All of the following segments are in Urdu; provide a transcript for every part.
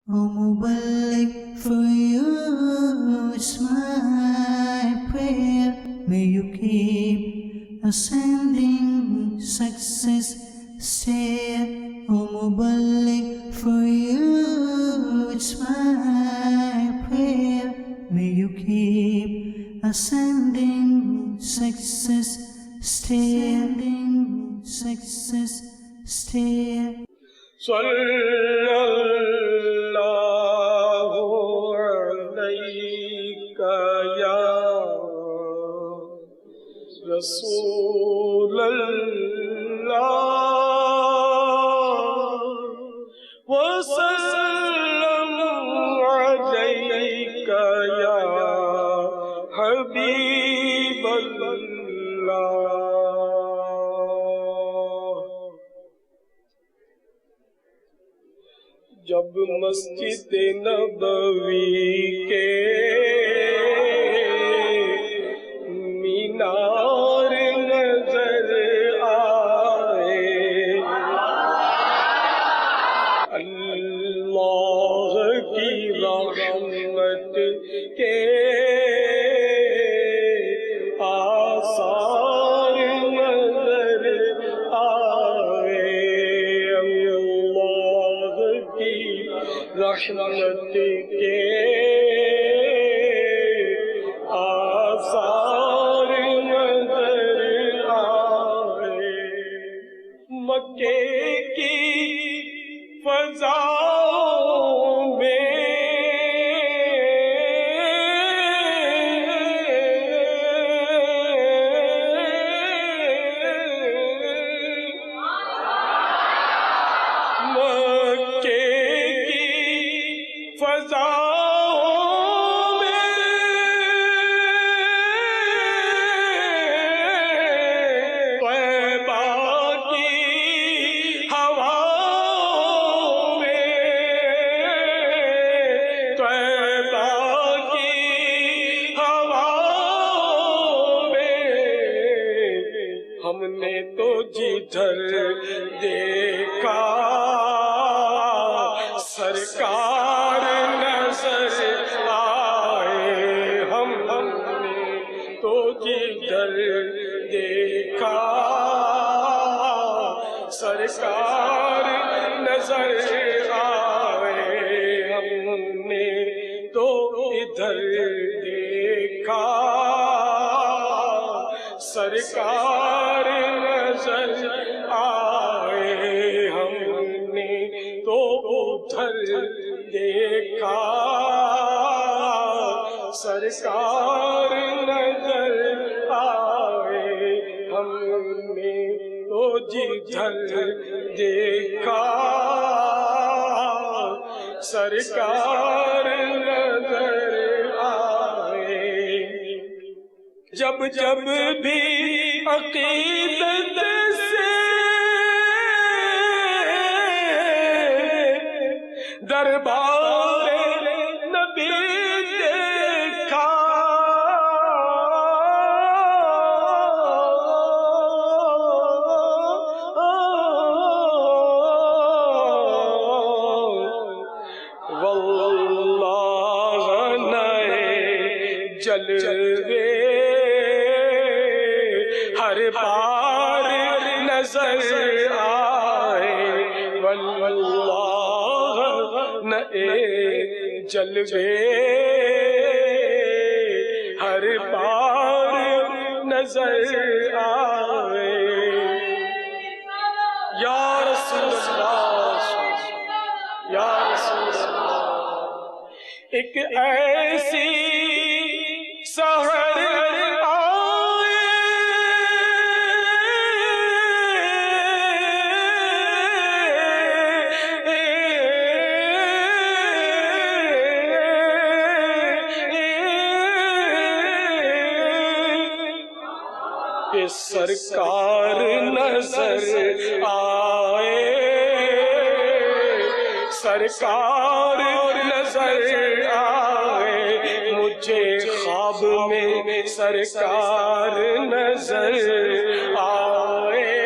O Muballigh, for you is my prayer. May you keep ascending success stair. O Muballigh, for you it's my prayer. May you keep ascending success stair. Success stair. Sallallahu alayka ya Rasulallah wa sallam alayka ya Habiballah. جب مسجد نبوی کے مینار نظر آئے، اللہ کی رحمت کے آثار نظر آئے، رحمت کے آثار نظر آئے، مکے کی فضاؤں میں ہم نے تو جدھر دیکھا سرکار نظر آئے، ہم نے تو جدھر دیکھا سرکار نظر آئے، ہم نے تو ادھر دیکھا سرکار نظر آئے، ہم نے تو ادھر دیکھا سرکار نظر آئے، ہم نے تو جدھر دیکھا سرکار نظر آئے، جب جب بھی عقیدت سے دربار نبی دیکھا، واللہ نئے جلوے ہر بار نظر آئے، واللہ نئے جلوے ہر بار نظر آئے، یا رسول اللہ یا رسول اللہ، ایک ایسی سحر سرکار نظر آئے، سرکار نظر آئے، مجھے خواب میں سرکار نظر آئے،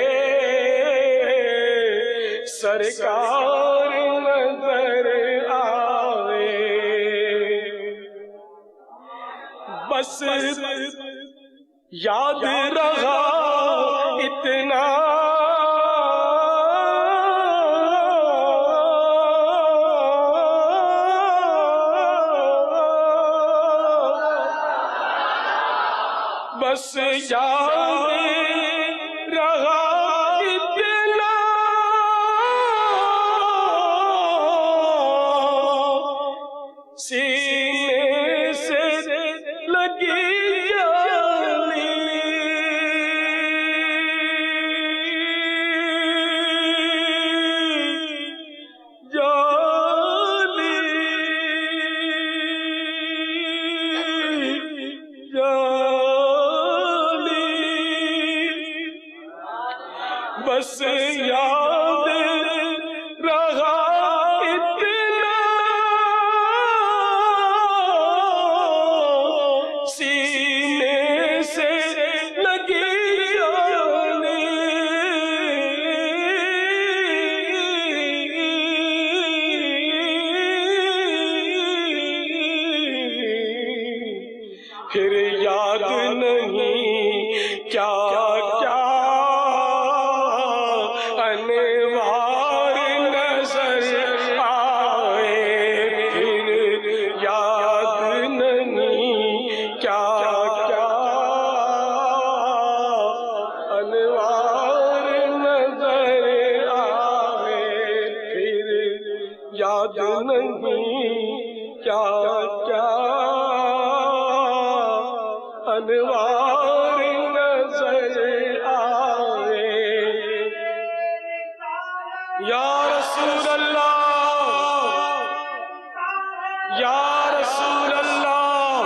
سرکار نظر آئے، بس یاد رہا اتنا بس یاد رہا اتنا سینے سے لگی جالی جالی جالی بس یاد رہا اتنا سینے سے لگی جالی پھر یاد نہیں کیا کیا انوار نظر آئے پھر یاد نہیں کیا کیا انوار نظر آئے پھر یاد نہیں کیا کیا انوار نظر آئے یا رسول اللہ یا رسول اللہ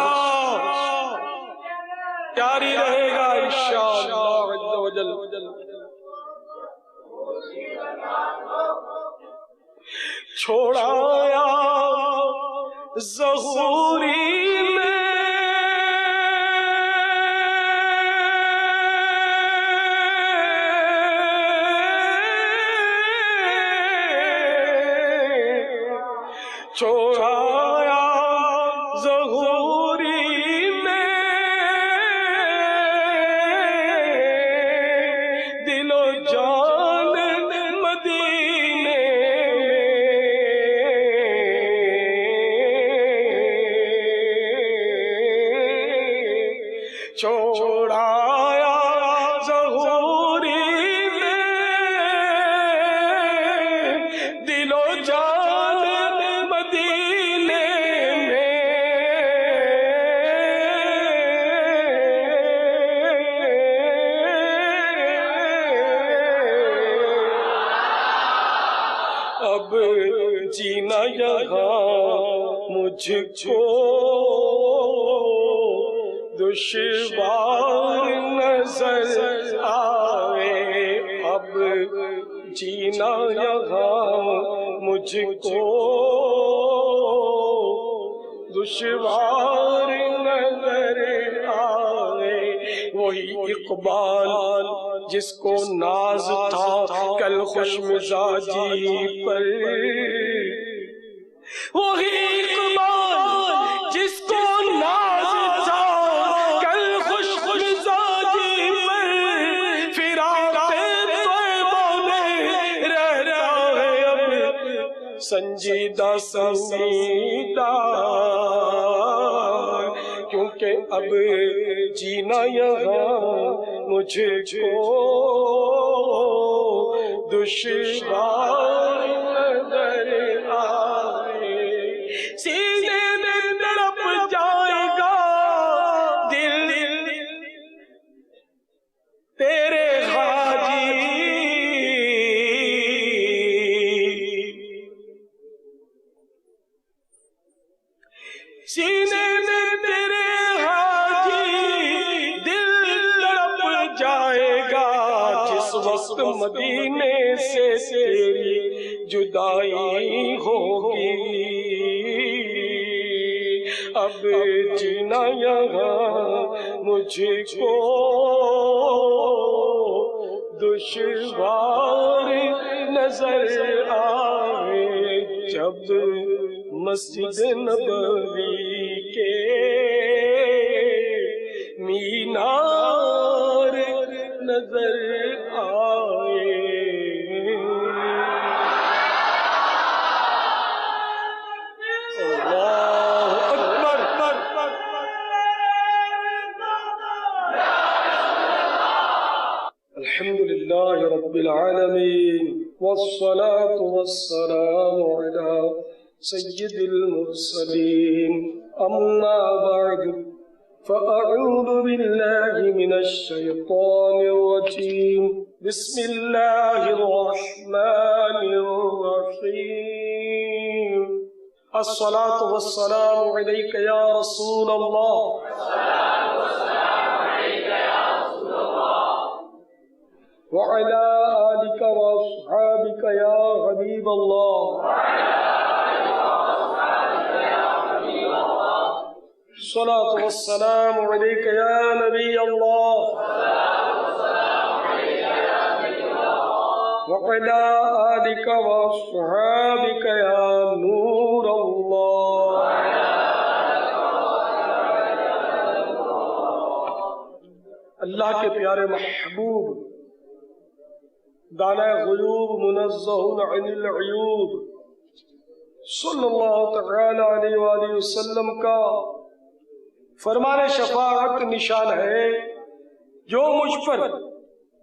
جاری رہے گا انشاءاللہ عز و جل چھوڑایا ظہوری میں چھوڑایا ظہوری میں دل و جان مدینے چھوڑایا ظہوری میں دل و جان مدینے میں اب جینا یہاں مجھ کو دشوار نظر آئے اب جینا یہاں مجھ کو دشوار نظر آئے وہی اقبال جس کو ناز تھا کل خوش مزاجی پر وہی اقبال جس کو ناز تھا کل خوش مزاجی پر فراق طیبہ میں رہتا ہے اب سنجیدہ سنجیدہ کیونکہ اب جینا یہاں مجھ کو دشوار نظر آئے سینے میں تڑپ جائے گا دل تیرے حاجی سینے میں تیرے حاجی دل تڑپ جائے گا جس وقت مدینے سے تیری جدائی ہوگی اب جینا یہاں مجھ کو دشوار نظر آئے جب مسجد نبوی کے مینار نظر آئے. اللہ اکبر. الحمد للہ رب العالمین والصلاة والسلام علی سید المرسلین. اما بعد فأعوذ بالله من الشيطان الرجيم. بسم الله الرحمن الرحيم. الصلاة والسلام عليك يا رسول الله. وعلى آلك وأصحابك يا حبيب الله. الصلاة والسلام عليك يا نبي الله. وعلى آلك وأصحابك يا نور الله. اللہ کے پیارے محبوب دانہ غیوب منزہ عن العیوب صلی اللہ تعالی علیہ وآلہ وسلم کا فرمان شفاعت نشان ہے. جو مجھ پر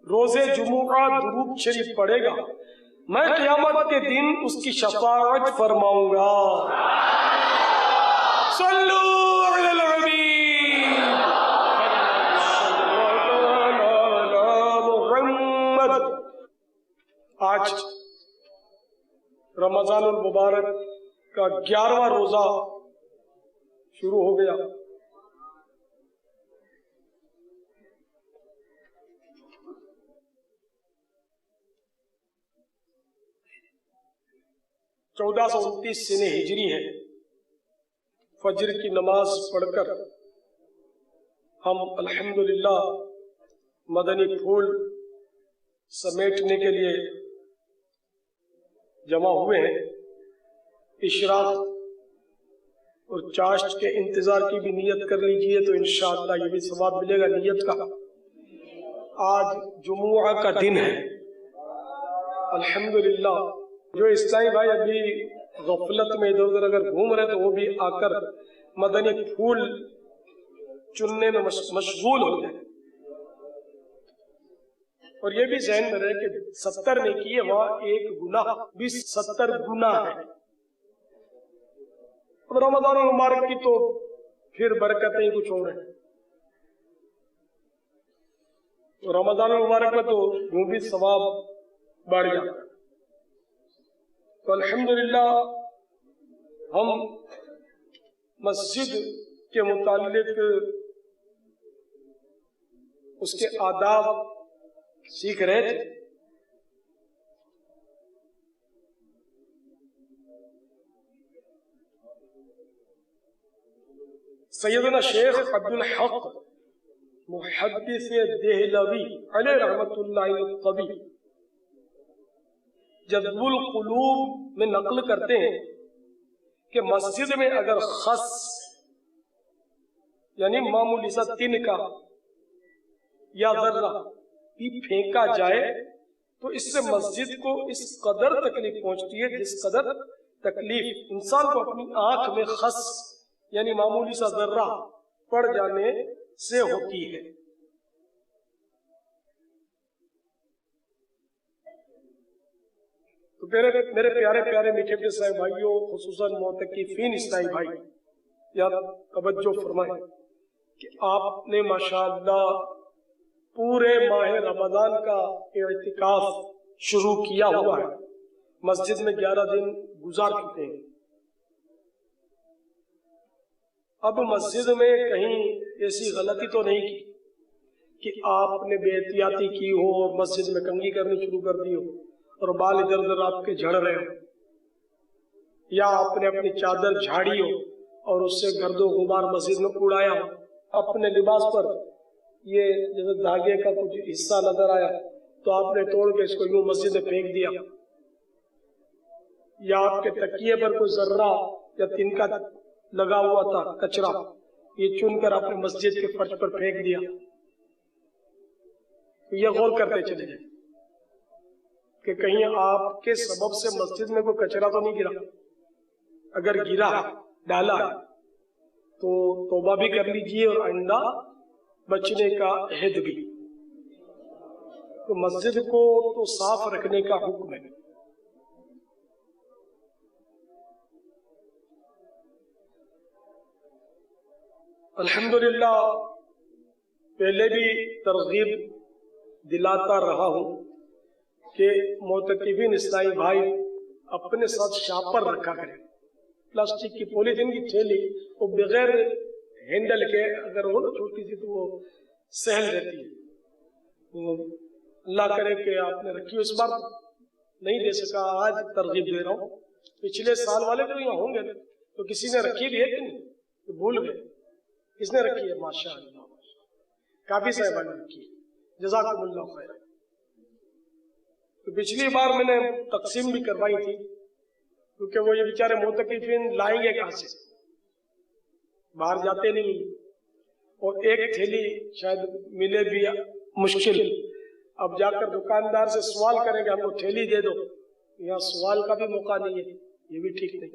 روز جمعہ درود شریف پڑھے گا میں قیامت کے دن اس کی شفاعت فرماؤں گا. صلو علی الحبیب محمد. آج رمضان المبارک کا 11واں روزہ شروع ہو گیا. چودہ سو 29 سن ہجری ہے. فجر کی نماز پڑھ کر ہم الحمدللہ مدنی پھول سمیٹنے کے لیے جمع ہوئے ہیں. اشراق اور چاشت کے انتظار کی بھی نیت کر لیجئے تو انشاءاللہ یہ بھی ثواب ملے گا نیت کا. آج جمعہ کا دن ہے الحمدللہ. جو اسلامی بھائی ابھی غفلت میں ادھر ادھر اگر گھوم رہے تو وہ بھی آ کر مدنی پھول چننے میں مشغول ہو جائے. اور یہ بھی ذہن میں رہے کہ 70 نیکی ہے وہاں ایک گناہ بھی 70 گناہ ہے. اب رمضان المبارک کی تو پھر برکتیں کچھ اور ہیں. رمضان المبارک میں تو یوں بھی ثواب بڑھ جاتا ہے. تو الحمدللہ ہم مسجد کے متعلق اس کے آداب سیکھ رہے تھے. سیدنا شیخ عبدالحق محدث دہلوی علیہ رحمت اللہ القوی جذب القلوب میں نقل کرتے ہیں کہ مسجد میں اگر خس یعنی معمولی سا تنکا یا ذرہ بھی پھینکا جائے تو اس سے مسجد کو اس قدر تکلیف پہنچتی ہے جس قدر تکلیف انسان کو اپنی آنکھ میں خس یعنی معمولی سا ذرہ پڑ جانے سے ہوتی ہے. تو میرے پیارے پیارے میٹھے میٹھے اسلامی بھائیوں خصوصاً معتکفین اسلامی بھائی یا توجہ فرمائیں کہ آپ نے ماشاءاللہ پورے ماہ رمضان کا اعتکاف شروع کیا ہوا ہے. مسجد میں 11 دن گزار چکے ہیں. اب مسجد میں کہیں ایسی غلطی تو نہیں کی کہ آپ نے بے احتیاطی کی ہو اور مسجد میں کنگھی کرنی شروع کر دی ہو اور بال ادھر ادھر آپ کے جھڑ رہے ہو, یا آپ نے اپنی چادر جھاڑی ہو اور اس سے گرد و غبار مسجد میں اڑایا ہو, اپنے لباس پر یہ جیسے دھاگے کا کچھ حصہ نظر آیا تو آپ نے توڑ کے اس کو یوں مسجد میں پھینک دیا, یا آپ کے تکیے پر کوئی ذرہ یا تنکا لگا ہوا تھا کچرا یہ چن کر اپنے مسجد کے فرش پر پھینک دیا، تو یہ غور کرتے چلے جائیں کہ کہیں آپ کے سبب سے مسجد میں کوئی کچرا تو نہیں گرا۔ اگر گرا ڈالا تو توبہ بھی کر لیجئے اور آئندہ بچنے کا عہد بھی۔ تو مسجد کو تو صاف رکھنے کا حکم ہے۔ الحمدللہ پہلے بھی ترغیب دلاتا رہا ہوں کہ معتکفین اسلامی بھائی اپنے ساتھ شاپر رکھا کریں۔ پلاسٹک کی پولیتھین کی تھیلی وہ بغیر ہینڈل کے اگر ہو نا چھوٹی سی تو وہ سہل رہتی ہے۔ تو اللہ کرے کہ آپ نے رکھی ہو، اس بار نہیں دے سکا، آج ترغیب دے رہا ہوں۔ پچھلے سال والے تو یہاں ہوں گے تو کسی نے رکھی بھی ہے کہ نہیں؟ تو بھول گئے کس نے رکھی ہے؟ ماشاء اللہ کافی صاحبہ نے رکھی ہے، جزاکم اللہ خیر۔ تو پچھلی بار میں نے تقسیم بھی کروائی تھی کیونکہ وہ یہ بیچارے معتکفین لائیں گے کہاں سے، باہر جاتے نہیں، اور ایک تھیلی شاید ملے بھی مشکل۔ اب جا کر دکاندار سے سوال کریں گے ہم کو تھیلی دے دو، یہاں سوال کا بھی موقع نہیں ہے، یہ بھی ٹھیک نہیں،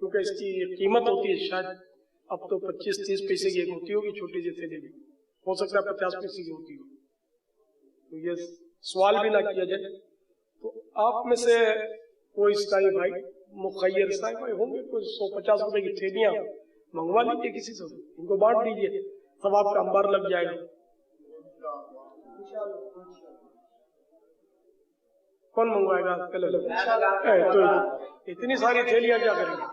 کیونکہ اس کی قیمت ہوتی ہے شاید اب تو 25-30 پیسے کی ہوتی ہوگی چھوٹی سی تھیلی بھی، ہو سکتا ہے 50 پیسے کی ہوتی ہو، تو یہ سوال بھی نہ کیا جائے۔ تو آپ میں سے کوئی اسلامی بھائی مخیر اسلامی بھائی ہوں گے، کوئی 150 روپے کی تھیلیاں منگوا لیجیے کسی سے، ان کو بانٹ دیجیے، ثواب کا انبار لگ جائے گا۔ کون منگوائے گا؟ تو اتنی ساری تھیلیاں کیا کریں گے؟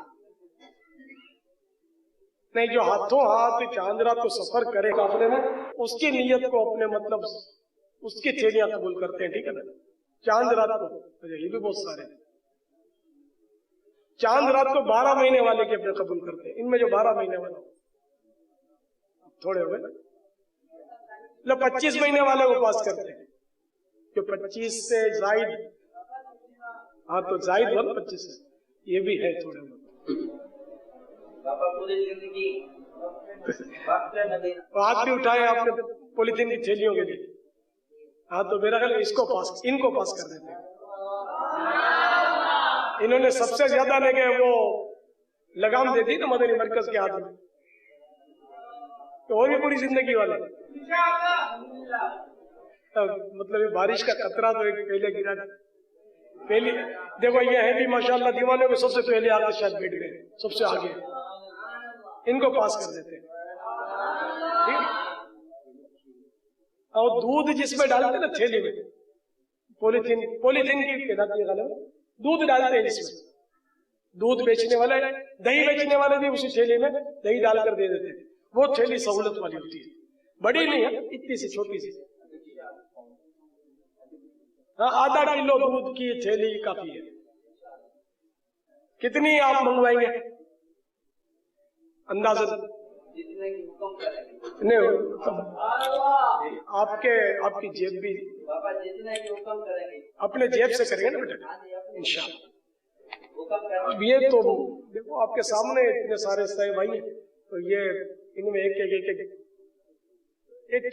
نہیں، جو ہاتھوں ہاتھ چاند رات کو سفر کرے قافلے میں، اس کی نیت کو اپنے مطلب اس کی تھیلیاں قبول کرتے ہیں، ٹھیک ہے نا؟ چاند رات کو یہ بھی بہت سارے ہیں، چاند رات کو 12 مہینے والے کے اپنے قبول کرتے ہیں، ان میں جو 12 مہینے والے تھوڑے ہو گئے، 25 مہینے والے کو پاس کرتے ہیں، جو 25 سے زائد، ہاں تو زائد ہو نا 25 سے، یہ بھی ہے تھوڑے بہت۔ ہاتھ بھی اٹھائے آپ نے پولیتھین کی تھیلیوں کے لیے، ہاں تو میرا خیال اس کو پاس، ان کو پاس کر دیتے ہیں۔ انہوں نے سب سے زیادہ لے گئے، وہ لگام دے دی نا مدنی مرکز کے ہاتھ میں، تو اور بھی پوری زندگی والے، مطلب یہ بارش کا قطرہ تو ایک پہلے گرا تھا، پہلی دیکھو یہ ہے بھی ماشاءاللہ دیوانے کو سب سے پہلے آگے شاید بیٹھ گئے، سب سے آگے، ان کو پاس کر دیتے ہیں۔ اور دودھ جس میں ڈالتے نا تھیلی میں، پولیتھین کی کہلاتی ہے غالباً، دودھ ڈالتے ہیں اس میں، دودھ بیچنے والے، دہی بیچنے والے بھی اسی تھیلی میں دہی ڈال کر دے دیتے ہیں، وہ تھیلی سہولت والی ہوتی ہے، بڑی نہیں ہے، اتنی سی چھوٹی سی، ہاں آدھا کلو دودھ کی تھیلی کافی ہے۔ کتنی آپ منگوائیں گے اندازہ؟ نہیں، آپ کی جیب بھی اپنے جیب سے کریں گے نا بیٹا انشاءاللہ۔ یہ تو دیکھو آپ کے سامنے اتنے سارے صاحب بھائی ہیں، تو یہ ان میں ایک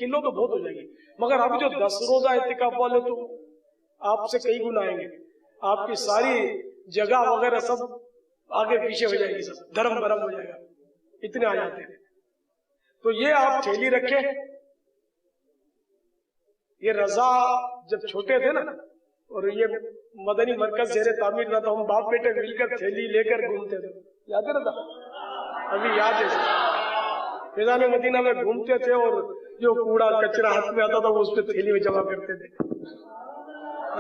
کلو تو بہت ہو جائے گی، مگر اب جو 10 روزہ اعتکاف والے تو آپ سے کئی گنا آئیں گے، آپ کی ساری جگہ وغیرہ سب آگے پیچھے ہو جائے گی، سب دھرم برم ہو جائے گا، اتنے آ جاتے ہیں۔ تو یہ آپ تھیلی رکھیں، یہ رضا جب چھوٹے تھے نا اور یہ مدنی مرکز زیر تعمیر تھا، تو ہم باپ بیٹے مل کر تھیلی لے کر گھومتے تھے، یاد ہے نا؟ ابھی یاد ہے، فیضان مدینہ میں گھومتے تھے اور جو کوڑا کچرا ہاتھ میں آتا تھا وہ اس پہ تھیلی میں جمع کرتے تھے۔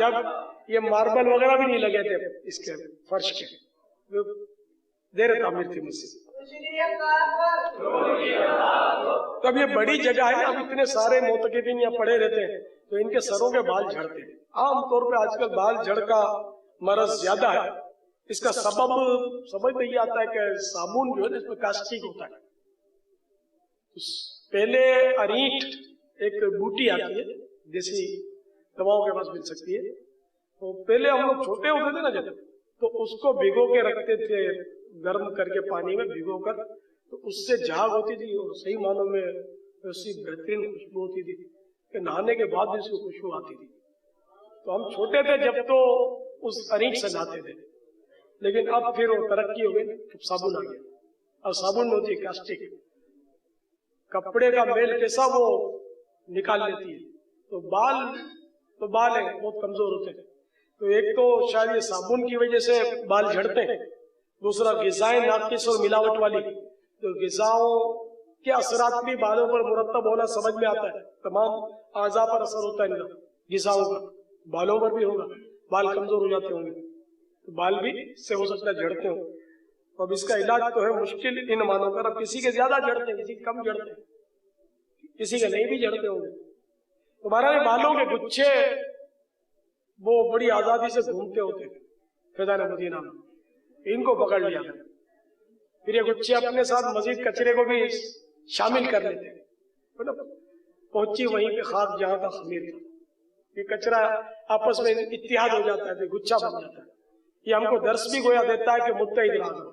جب یہ ماربل وغیرہ بھی نہیں لگے تھے اس کے فرش کے، زیر تعمیر تھی مسجد، تو اب یہ بڑی جگہ ہے، اب اتنے سارے معتکفین یہاں پڑے رہتے ہیں تو ان کے سروں کے بال جھڑتے ہیں۔ عام طور پہ آج کل بال جھڑ کا مرض زیادہ ہے، اس کا سبب سمجھ میں یہ آتا ہے کہ صابن جو ہے اس میں کاسٹک ہوتا ہے۔ پہلے اریٹھ ایک بوٹی آتی ہے، دیسی دواؤں کے پاس مل سکتی ہے، تو پہلے ہم لوگ چھوٹے ہوتے تھے نا جب، تو اس کو بھگو کے رکھتے تھے، گرم کر کے پانی میں بھگو کر تو اس سے جھاگ ہوتی تھی اور صحیح معنوں میں ایسی بہترین خوشبو ہوتی تھی کہ نہانے کے بعد بھی اس کو خوشبو آتی تھی. تو ہم چھوٹے تھے جب تو اس اریک سے نہاتے تھے، لیکن اب پھر وہ ترقی ہو گئی، اب صابن آ گیا. اور صابن میں ہوتی ہے کاسٹک، کپڑے کا میل کیسا وہ نکال لیتی ہے. تو بال ہیں بہت کمزور ہوتے ہیں. تو ایک تو شاید یہ صابن کی وجہ سے بال جھڑتے ہیں، دوسرا غذائیں ناقص اور ملاوٹ والی. تو غذاؤں کے اثرات بھی بالوں پر مرتب ہونا سمجھ میں آتا ہے. تمام اعضاء پر اثر ہوتا ہے ان کا، غذاؤں کا بالوں پر بھی ہوگا. بال کمزور ہو جاتے ہوں گے تو بال بھی سے ہو سکتا ہے جھڑتے ہوں. اب اس کا علاج تو ہے مشکل ان معنوں پر. اب کسی کے زیادہ جھڑتے ہیں، کسی کے کم جھڑتے ہیں، کسی کے نہیں بھی جھڑتے ہوں گے. تمہارے بالوں کے گچھے وہ بڑی آزادی سے گھومتے ہوتے تھے فیضان مدینہ میں. ان کو پکڑ لیا پھر یہ گچھے اپنے ساتھ مزید کچرے کو بھی شامل کر لیتے. پہنچی وہیں پہ خاک جہاں کا خمیر تھا. یہ کچرا آپس میں اتحاد ہو جاتا ہے، گچھا بن جاتا ہے. یہ ہم کو درس بھی گویا دیتا ہے کہ متحد رہو.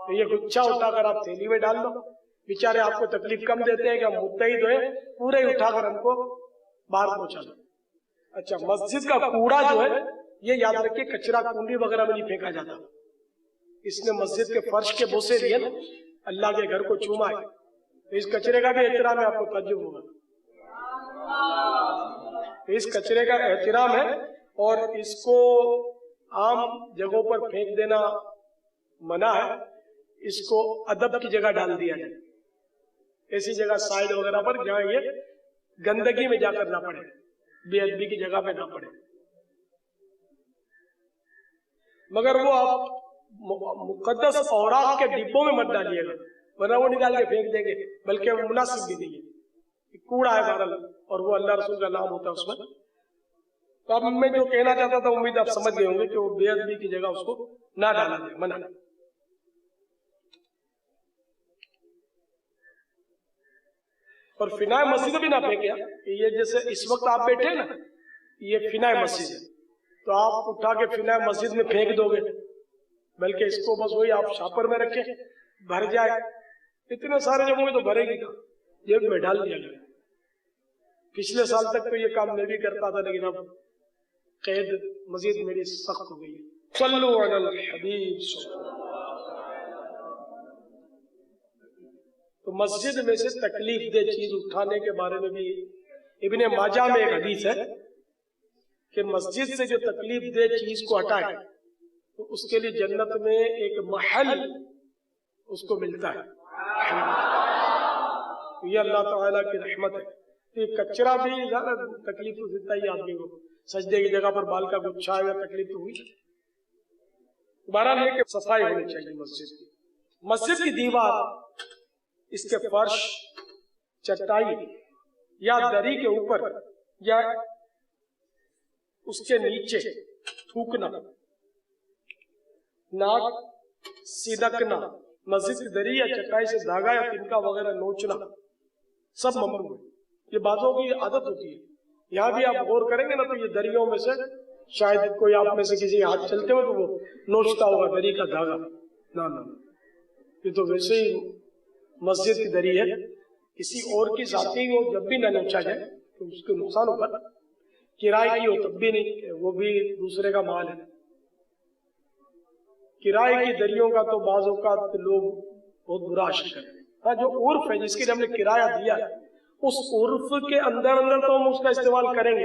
تو یہ گچھا اٹھا کر آپ تھیلی میں ڈال دو. بیچارے آپ کو تکلیف کم دیتے ہیں کہ ہم متحد ہوئے، پورے اٹھا کر ہم کو باہر پہنچا دو. اچھا، مسجد کا کوڑا جو ہے یہ یاد رکھیے کچرا کنڈی وغیرہ میں نہیں پھینکا جاتا. اس نے مسجد کے فرش کے بوسے لیے نا، اللہ کے گھر کو چوما ہے. تو اس کچرے کا بھی احترام ہے، آپ کو تعجب ہوگا. اس کچرے کا احترام ہے اور اس کو عام جگہوں پر پھینک دینا منع ہے. اس کو ادب کی جگہ ڈال دیا جائے، ایسی جگہ سائڈ وغیرہ پر جہاں یہ گندگی میں جا کر نہ پڑے، بے ادبی کی جگہ پہ نہ پڑے. مگر وہ آپ مقدس اوراق کے ڈبوں میں مت ڈالیے گا، ورنہ وہ نکال کے پھینک دیں گے، بلکہ وہ مناسب بھی نہیں ہے. کوڑا ہے بہرحال، اور وہ اللہ رسول کا نام ہوتا ہے اس میں. تو اب میں جو کہنا چاہتا تھا، امید آپ سمجھ گئے ہوں گے کہ وہ بے ادبی کی جگہ اس کو نہ ڈالا جائے، منع. اور فنائے مسجد بھی نہ پھینکے. یہ جیسے اس وقت آپ بیٹھے نا، یہ فنائے مسجد ہے، تو آپ اٹھا کے فنائے مسجد میں پھینک دو گے، بلکہ اس کو بس وہی آپ شاپر میں رکھیں، بھر جائے. اتنے سارے جگہوں میں تو بھرے گی، جیب میں ڈال دیا گیا. پچھلے سال تک تو یہ کام میں بھی کرتا تھا، لیکن اب قید مزید میری سخت ہو گئی. صلو علی الحبیب. تو مسجد میں سے تکلیف دہ چیز اٹھانے کے بارے میں بھی ابن ماجہ میں ایک حدیث ہے کہ مسجد سے جو تکلیف دہ چیز کو ہٹائے تو اس کے لیے جنت میں ایک محل اس کو ملتا ہے. یہ اللہ تعالیٰ کی رحمت ہے. یہ کچرا بھی زیادہ تکلیف تو دیتا ہی آدمی کو. سجدے کی جگہ پر بال کا گچھا ہے، تکلیف تو ہوئی. بہرحال یہ کہ صفائی ہونی چاہیے مسجد کی. مسجد کی دیوار، اس کے فرش، چٹائی یا دری کے اوپر یا اس کے نیچے تھوکنا، ناک سینکنا، مسجد کی دری یا چٹائی سے دھاگا یا تنکا وغیرہ نوچنا سب ممنوع ہے. یہ باتوں کی عادت ہوتی ہے. یہاں بھی آپ غور کریں گے نا تو یہ دریوں میں سے شاید کوئی آپ میں سے کسی ہاتھ چلتے ہوئے تو وہ نوچتا ہوگا دری کا دھاگا. نہ، یہ تو ویسے ہی مسجد کی دری ہے. کسی اور کی ذاتی ہو جب بھی نہ نوچا جائے تو اس کو نقصان ہوگا. کرائے کی ہو تب بھی نہیں، وہ بھی دوسرے کا مال ہے. کرائے کی دریوں کا تو بعض اوقات لوگ بہت برا عشق کرتے ہیں. ہاں، جو عرف ہے جس کے لیے ہم نے کرایہ دیا ہے، اس عرف کے اندر تو ہم اس کا استعمال کریں گے،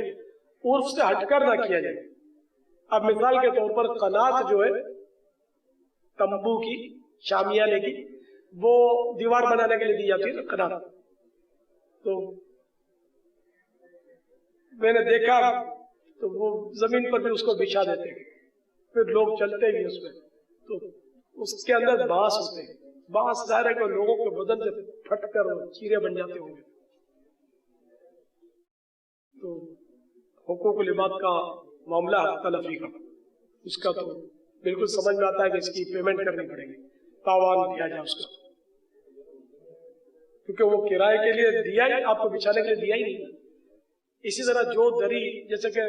عرف سے ہٹ کر نہ کیا جائے. اب مثال کے طور پر قنات جو ہے تمبو کی، شامیانے کی، وہ دیوار بنانے کے لیے دی جاتی ہے قنات. تو میں نے دیکھا تو وہ زمین پر بھی اس کو بچھا دیتے ہیں، پھر لوگ چلتے بھی اس میں، تو اس کے اندر بانس ہوتے ہیں. بانس ظاہر ہے کہ لوگوں کے بدن سے پھٹ کر چیرے بن جاتے ہوں گے. تو حقوق العباد کا معاملہ تلفی کا، اس کا تو بالکل سمجھ میں آتا ہے کہ اس کی پیمنٹ کرنی پڑے گی، تاوان دیا جائے اس کا، کیونکہ وہ کرائے کے لیے دیا ہی، آپ کو بچھانے کے لیے دیا ہی نہیں. اسی طرح جو دری جیسے کہ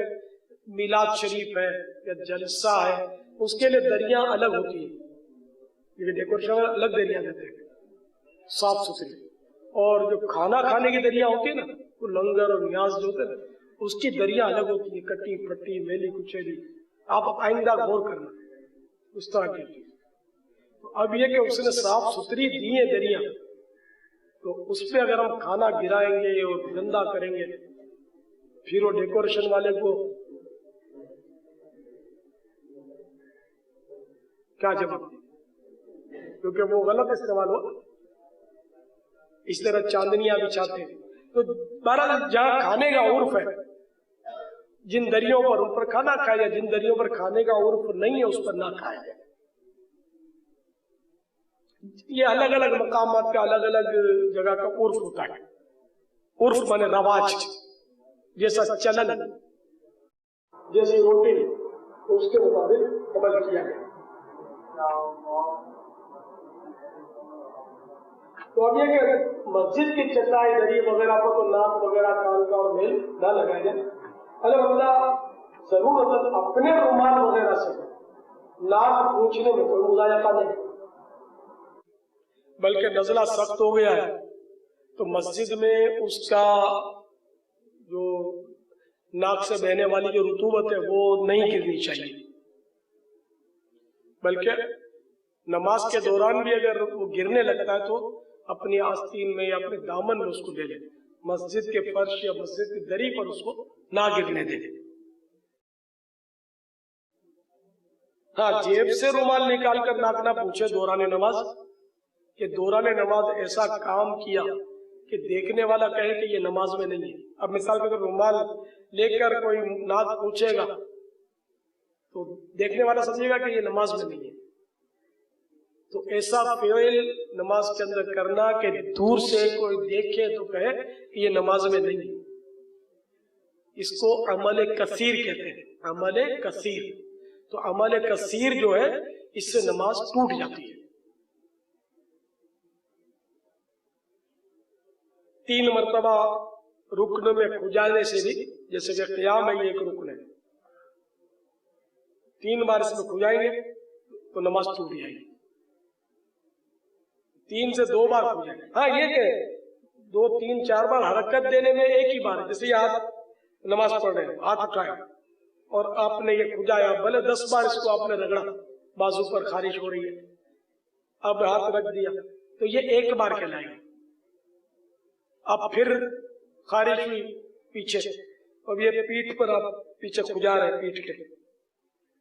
میلاد شریف ہے یا جلسہ ہے، اس کے لیے دریاں الگ ہوتی ہیں، یہ ڈیکوریشن الگ دریاں دیتے ہیں. صاف ستھری. اور جو کھانا کھانے کی دریا ہوتی ہے نا، وہ لنگر اور نیاز جو ہوتے ہیں نا، اس کی دریا الگ ہوتی ہے، کٹی پھٹی میلی کچیلی. آپ آئندہ غور کرنا اس طرح کی. تو اب یہ کہ اس نے صاف ستھری دی ہے دریا، تو اس پہ اگر ہم کھانا گرائیں گے اور گندا کریں گے، پھر وہ ڈیکوریشن والے کو کیا جواب دیں؟ کیونکہ وہ غلط استعمال ہو. اس طرح چاندنیاں بچھاتے ہیں. تو بہرحال جہاں کھانے کا عرف ہے، جن دریوں پر ان پر کھانا کھایا جائے، جن دریوں پر کھانے کا عرف نہیں ہے اس پر نہ کھایا جائے. یہ الگ الگ مقامات کا الگ الگ جگہ کا عرف ہوتا ہے. عرف مانے رواج، جیسا چلن، جیسی روٹی اس کے مطابق عمل کیا گیا. تو اب یہ کہ مسجد کی چٹائی دری وغیرہ پر تو ناک وغیرہ کان کا اور میل نہ لگایا جائے. البتہ ضرور اپنے رومال وغیرہ سے ناک پوچھنے میں کوئی مضایقہ نہیں، بلکہ نزلہ سخت ہو گیا ہے تو مسجد میں اس کا جو ناک سے بہنے والی جو رطوبت ہے وہ نہیں گرنی چاہیے، بلکہ نماز کے دوران بھی اگر وہ گرنے لگتا ہے تو اپنی آستین میں یا اپنے دامن میں اس کو لے لے، مسجد کے فرش یا مسجد کی دری پر اس کو نہ گرنے دے. ہاں، جیب سے رومال نکال کر ناک نہ پوچھے دوران نماز، کہ دوران نماز ایسا کام کیا کہ دیکھنے والا کہے کہ یہ نماز میں نہیں ہے. اب مثال کے طور پر رومال لے کر کوئی ناک پوچھے گا تو دیکھنے والا سمجھے گا کہ یہ نماز میں نہیں ہے. تو ایسا فعل نماز کے اندر کرنا کہ دور سے کوئی دیکھے تو کہے کہ یہ نماز میں نہیں ہے، اس کو عمل کثیر کہتے ہیں. عمل کثیر. تو عمل کثیر جو ہے اس سے نماز ٹوٹ جاتی ہے. 3 مرتبہ رکن میں کھجانے سے بھی، جیسے کہ قیام ہے یہ ایک رکن ہے، 3 بار اس میں کھجائیں گے تو نماز ٹوٹ جائے گی. 3 سے 2 بار کھجائیں گے. ہاں، یہ کہ 2 3 4 بار حرکت دینے میں ایک ہی بار ہے. جیسے یہ ہاتھ نماز پڑھ رہے ہیں، ہاتھ اٹھائے اور آپ نے یہ کھجایا، بھلے 10 بار اس کو آپ نے رگڑا، بازو پر خارش ہو رہی ہے، اب ہاتھ رکھ دیا تو یہ ایک بار کہلائے گا. اب پھر خارش ہوئی پیچھے، اب یہ پیٹھ پر آپ پیچھے کھجا رہے ہیں پیٹھ کے،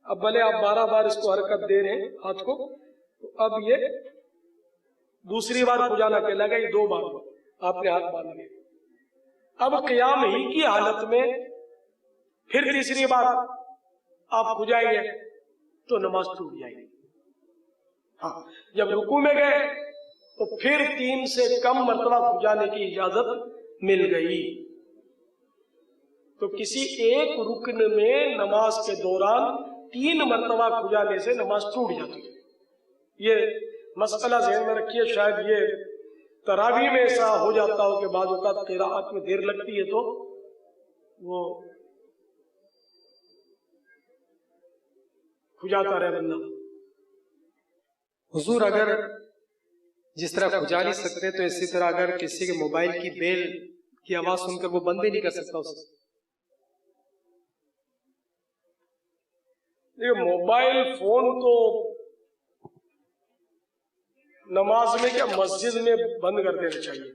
اب بھلے آپ 12 بار اس کو حرکت دے رہے ہیں ہاتھ کو، تو اب یہ دوسری بار کھجانا کہلائے گا. یہ 2 بار آپ نے ہاتھ باندھ لیا. اب قیام ہی کی حالت میں پھر تیسری بار آپ کھجائیں گے تو نماز ٹوٹ جائے گی. ہاں، جب رکوع میں گئے تو پھر 3 سے کم مرتبہ کھجانے کی اجازت مل گئی. تو کسی ایک رکن میں نماز کے دوران 3 مرتبہ کھجانے سے نماز ٹوٹ جاتی ہے. یہ مسئلہ ذہن میں رکھیے. شاید یہ تراویح میں ایسا ہو جاتا ہو کہ بعض اوقات قراءت میں دیر لگتی ہے تو وہ کھجاتا رہے بندہ. حضور، اگر جس طرح کھجا نہیں سکتے تو اسی طرح اگر کسی کے موبائل کی بیل کی آواز سن کر وہ بند بھی نہیں کر سکتا اسے؟ یہ موبائل فون تو نماز میں کیا مسجد میں بند کر دینا چاہیے،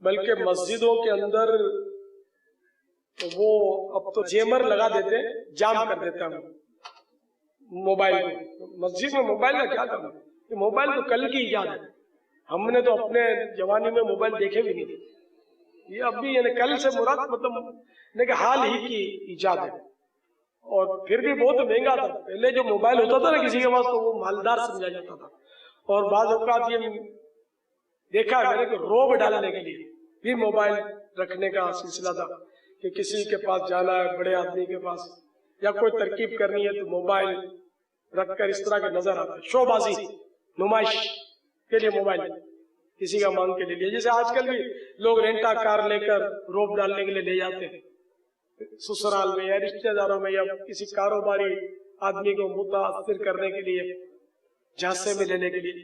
بلکہ مسجدوں کے اندر وہ اب تو جیمر لگا دیتے ہیں، جام کر دیتے ہیں موبائل کو. مسجد میں موبائل کا کیا کرنا؟ یہ موبائل تو کل کی ایجاد ہے. ہم نے تو اپنے جوانی میں موبائل دیکھے بھی نہیں تھے. یہ اب بھی یعنی کل سے مراد مطلب حال ہی کی ایجاد ہے. اور پھر بھی بہت مہنگا تھا. پہلے جو موبائل ہوتا تھا نا کسی کے پاس تو وہ مالدار سمجھا جاتا تھا. اور بعض اوقات یہ دیکھا ہے میں نے کہ روب ڈالنے کے لیے بھی موبائل رکھنے کا سلسلہ تھا کہ کسی کے پاس جانا ہے، بڑے آدمی کے پاس، یا کوئی ترکیب کرنی ہے تو موبائل رکھ کر اس طرح کا نظر آتا ہے. شو بازی، نمائش کے لیے موبائل کسی کا مانگ کے لیے. جیسے آج کل بھی لوگ رینٹا کار لے کر روب ڈالنے کے لیے لے جاتے ہیں سسرال میں یا رشتہ داروں میں، یا کسی کاروباری آدمی کو متاثر کرنے کے لیے، جھانسے میں لینے کے لیے.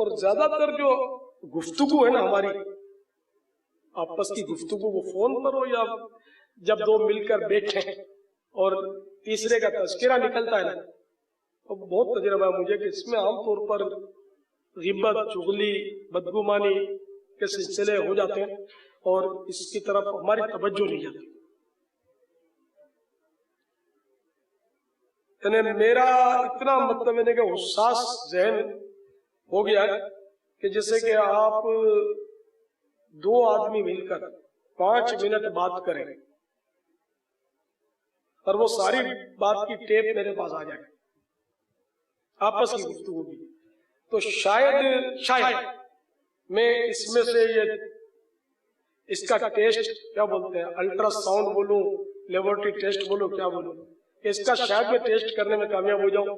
اور زیادہ تر جو گفتگو ہے نا ہماری آپس کی گفتگو، وہ فون پر ہو یا جب دو مل کر بیٹھے اور تیسرے کا تذکرہ نکلتا ہے نا، تو بہت تجربہ ہے مجھے کہ اس میں عام طور پر غیبت، چغلی، بدگمانی کے سلسلے ہو جاتے ہیں اور اس کی طرف ہماری توجہ نہیں جاتی۔ یعنی میرا اتنا مطلب ہے کہ حساس ذہن ہو گیا ہے کہ جیسے کہ آپ دو آدمی مل کر 5 منٹ بات کریں اور وہ ساری بات کی ٹیپ میرے پاس آ جائے آپس کی گفتگو کی، تو شاید میں اس میں سے یہ اس کا ٹیسٹ کیا بولتے ہیں، الٹرا ساؤنڈ بولوں، لیبورٹری ٹیسٹ بولوں، کیا بولوں، اس کا شاید میں ٹیسٹ کرنے میں کامیاب ہو جاؤں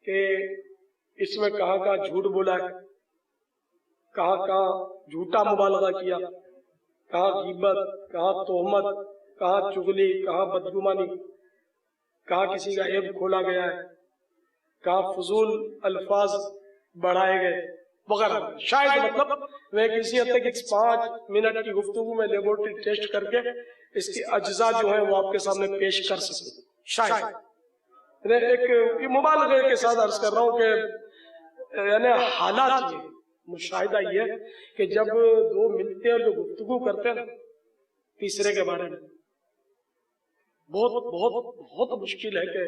کہ اس میں کہاں کہاں جھوٹ بولا ہے، کہاں کہاں جھوٹا مبالغہ کیا، کہاں غیبت، کہاں تہمت، کہاں چغلی، کہاں بدگمانی، کہاں کسی کا عیب کھولا گیا ہے، کہاں فضول الفاظ بڑھائے گئے وغیرہ۔ شاید مطلب میں کسی حد تک 5 منٹ کی گفتگو میں لیبورٹری ٹیسٹ کر کے اس کے اجزاء جو ہیں وہ آپ کے سامنے پیش کر سکوں، شاید ایک مبالغے کے ساتھ عرض کر رہا ہوں کہ یعنی حالات یہ مشاہدہ یہ کہ جب دو ملتے ہیں جو گفتگو کرتے ہیں نا تیسرے کے بارے میں، بہت بہت بہت مشکل ہے کہ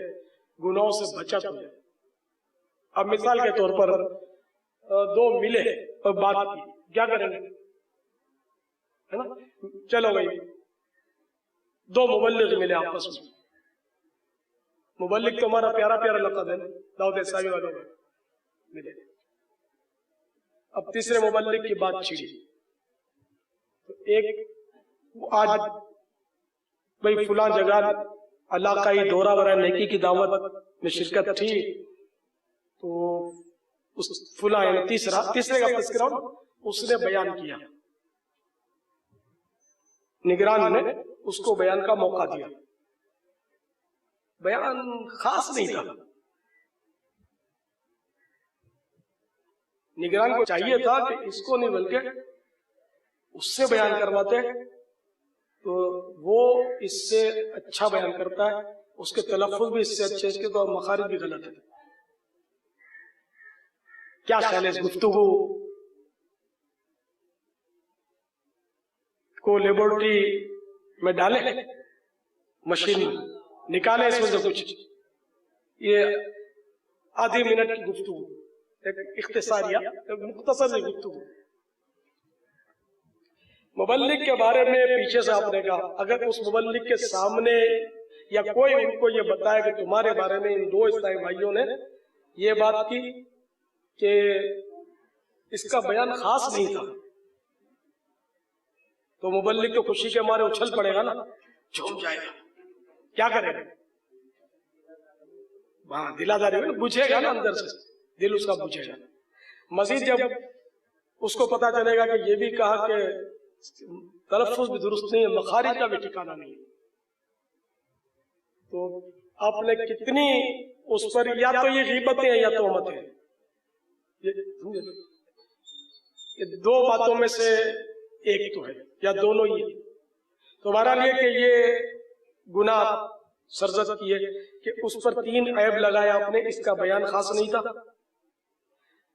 گناہوں سے بچت ہو جائے۔ اب مثال کے طور پر دو ملے اور بات کی، کیا کریں گے، ہے نا، چلو بھائی دو مبلغ ملے آپس میں، مبلغ تو ہمارا پیارا پیارا لقب ہے، داؤد اسلامی والوں میں ملے، اب تیسرے مبلغ کی بات چھڑی، تو ایک آج بھائی فلاں جگہ علاقائی دورہ برائے نیکی کی دعوت میں شرکت تھی، تو اس فلاں یعنی تیسرے کا تذکرہ اس نے بیان کیا، نگران نے اس کو بیان کا موقع دیا، بیان خاص نہیں تھا، نگران کو چاہیے تھا کہ اس کو نہیں بلکہ اس سے بیان کرواتے، تو وہ اس سے اچھا بیان کرتا ہے، اس کے تلفظ بھی اس سے اچھے، اس کے تو مخارج بھی غلط ہے۔ کیا خیال ہے اس گفتگو کو لیبورٹری میں ڈالیں، مشین میں نکالیں اس میں سے کچھ، یہ آدھی منٹ کی گفتگو، ایک اختصاریہ ایک مختصر سی گفتگو مبلغ کے بارے میں پیچھے سے آپ نے کہا، اگر اس مبلغ کے سامنے یا کوئی ان کو یہ بتائے کہ تمہارے بارے میں ان دو اسلامی بھائیوں نے یہ بات کی کہ اس کا بیان خاص نہیں تھا، تو مبلغ تو خوشی کے مارے اچھل پڑے گا نا، جھوم جائے گا، کیا کرے گا، وہاں دلاداری بجھے گا نا، اندر سے دل اس کا بجھے گا۔ مزید جب اس کو پتا چلے گا کہ یہ بھی کہا کہ تلفظ بھی درست نہیں ہے، مخارج کا بھی ٹھکانہ نہیں ہے، تو آپ نے کتنی اس پر یا تو یہ غیبتیں ہیں یا تہمتیں ہیں، یہ دو باتوں میں سے ایک تو ہے یا دونوں ہی ہے، تو بہرحال یہ کہ یہ گناہ سرزد کیے کہ اس پر 3 عیب لگایا آپ نے، اس کا بیان خاص نہیں تھا،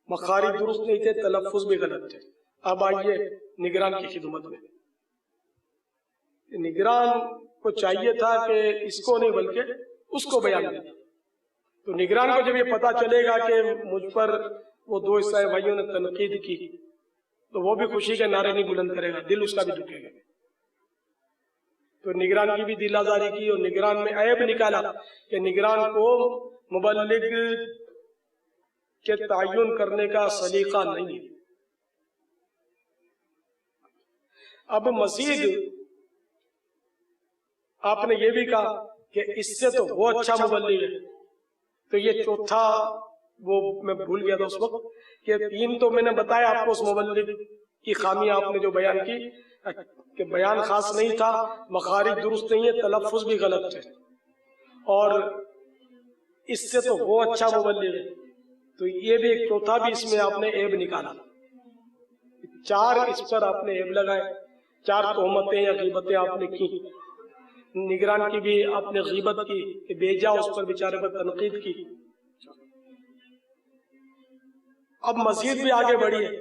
مخارج درست نہیں تھے، تلفظ بھی غلط تھے۔ اب آئیے نگران کی خدمت میں، نگران کو چاہیے تھا کہ اس کو نہیں بلکہ اس کو بیان دیا، تو نگران کو جب یہ پتا چلے گا کہ مجھ پر وہ دو عیسائی بھائیوں نے تنقید کی، تو وہ بھی خوشی کے نعرے نہیں بلند کرے گا، دل اس کا بھی دکھے گا، تو نگران کی بھی دل آزاری کی، اور نگران میں عیب نکالا کہ نگران کو مبلغ کے تعین کرنے کا سلیقہ نہیں ہے۔ اب مزید آپ نے یہ بھی کہا کہ اس سے تو وہ اچھا مبلغ ہے، تو یہ چوتھا وہ میں بھول گیا تھا اس وقت کہ 3 تو میں نے بتایا آپ کو اس مبلغ کی خامیاں آپ نے جو بیان کی کہ بیان خاص نہیں تھا، مخارج درست نہیں ہے، تلفظ بھی غلط ہے، اور اس سے تو وہ اچھا مبلغ ہے۔ تو یہ بھی ایک چوتھا بھی اس میں آپ نے عیب نکالا. 4 اس پر آپ نے عیب لگائے, 4 تہمتیں یا غیبتیں آپ نے کی. نگران کی بھی آپ نے غیبت کی کہ بیجا اس پر بیچارے پر تنقید کی. اب مزید بھی آگے بڑھی ہے.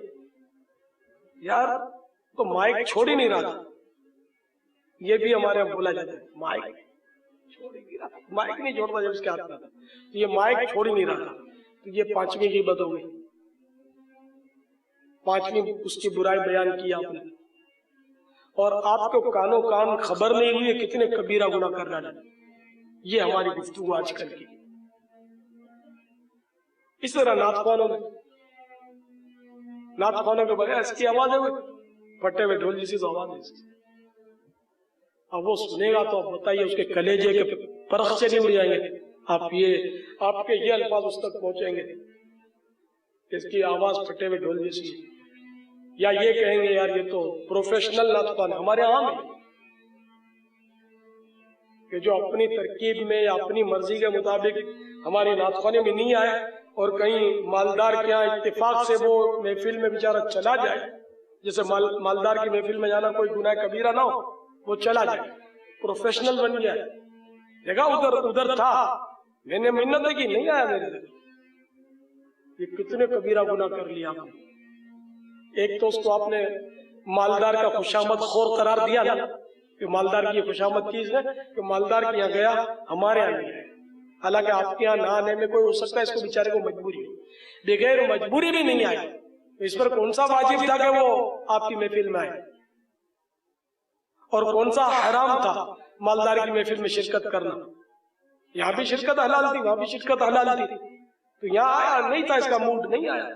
یار تو مائک چھوڑ ہی نہیں رہا تھا. یہ بھی ہمارے یہاں بولا جاتا ہے, مائک چھوڑ ہی نہیں رہا تھا, مائک نہیں چھوڑتا جب اس کے ہاتھ میں تھا. تو یہ مائک چھوڑ ہی نہیں رہا تھا. تو یہ 5ویں غیبت ہو گئی. 5ویں اس کی برائی بیان کی آپ نے, اور آپ کو کانوں کان خبر نہیں ہوئی کتنے کبیرہ گناہ کر ڈالے. یہ ہماری گفتگو آج کل کی. اس طرح نعت خوانوں کے بغیر اس کی آواز ہے پھٹے ہوئے ڈھول جیسی تو آواز ہے. اب وہ سنے گا تو بتائیے اس کے کلیجے کے پرخ سے نہیں اڑ جائیں گے. آپ کے یہ الفاظ اس تک پہنچیں گے اس کی آواز پھٹے ہوئے ڈھول جیسی ہے, یا یہ کہیں گے یار یہ تو پروفیشنل نعت خوان. ہمارے عام ہے کہ جو اپنی ترکیب میں یا اپنی مرضی کے مطابق ہماری نعت خوانی میں نہیں آئے اور کہیں مالدار کے یہاں اتفاق سے وہ محفل میں بیچارہ چلا جائے, جیسے مالدار کی محفل میں جانا کوئی گناہ کبیرہ نہ ہو, وہ چلا جائے پروفیشنل بن گیا. دیکھا ادھر تھا, میں نے منت کی نہیں آیا میرے دل. یہ کتنے کبیرہ گناہ کر لیا آپ نے. ایک تو اس کو آپ نے مالدار کا خوشامد خور قرار دیا نا, کہ مالدار کی خوشامد کی اس نے کہ مالدار کے یہاں گیا ہمارے یہاں نہیں ہے. حالانکہ آپ کے یہاں نہ آنے میں کوئی ہو سکتا ہے اس کو بیچارے کو مجبوری ہو, بغیر مجبوری بھی نہیں آئی. اس پر کون سا واجب تھا کہ وہ آپ کی محفل میں آئے, اور کون سا حرام تھا مالدار کی محفل میں شرکت کرنا. یہاں بھی شرکت حلال تھی, وہاں بھی شرکت حلال تھی. تو یہاں آیا نہیں تھا, اس کا موڈ نہیں آیا.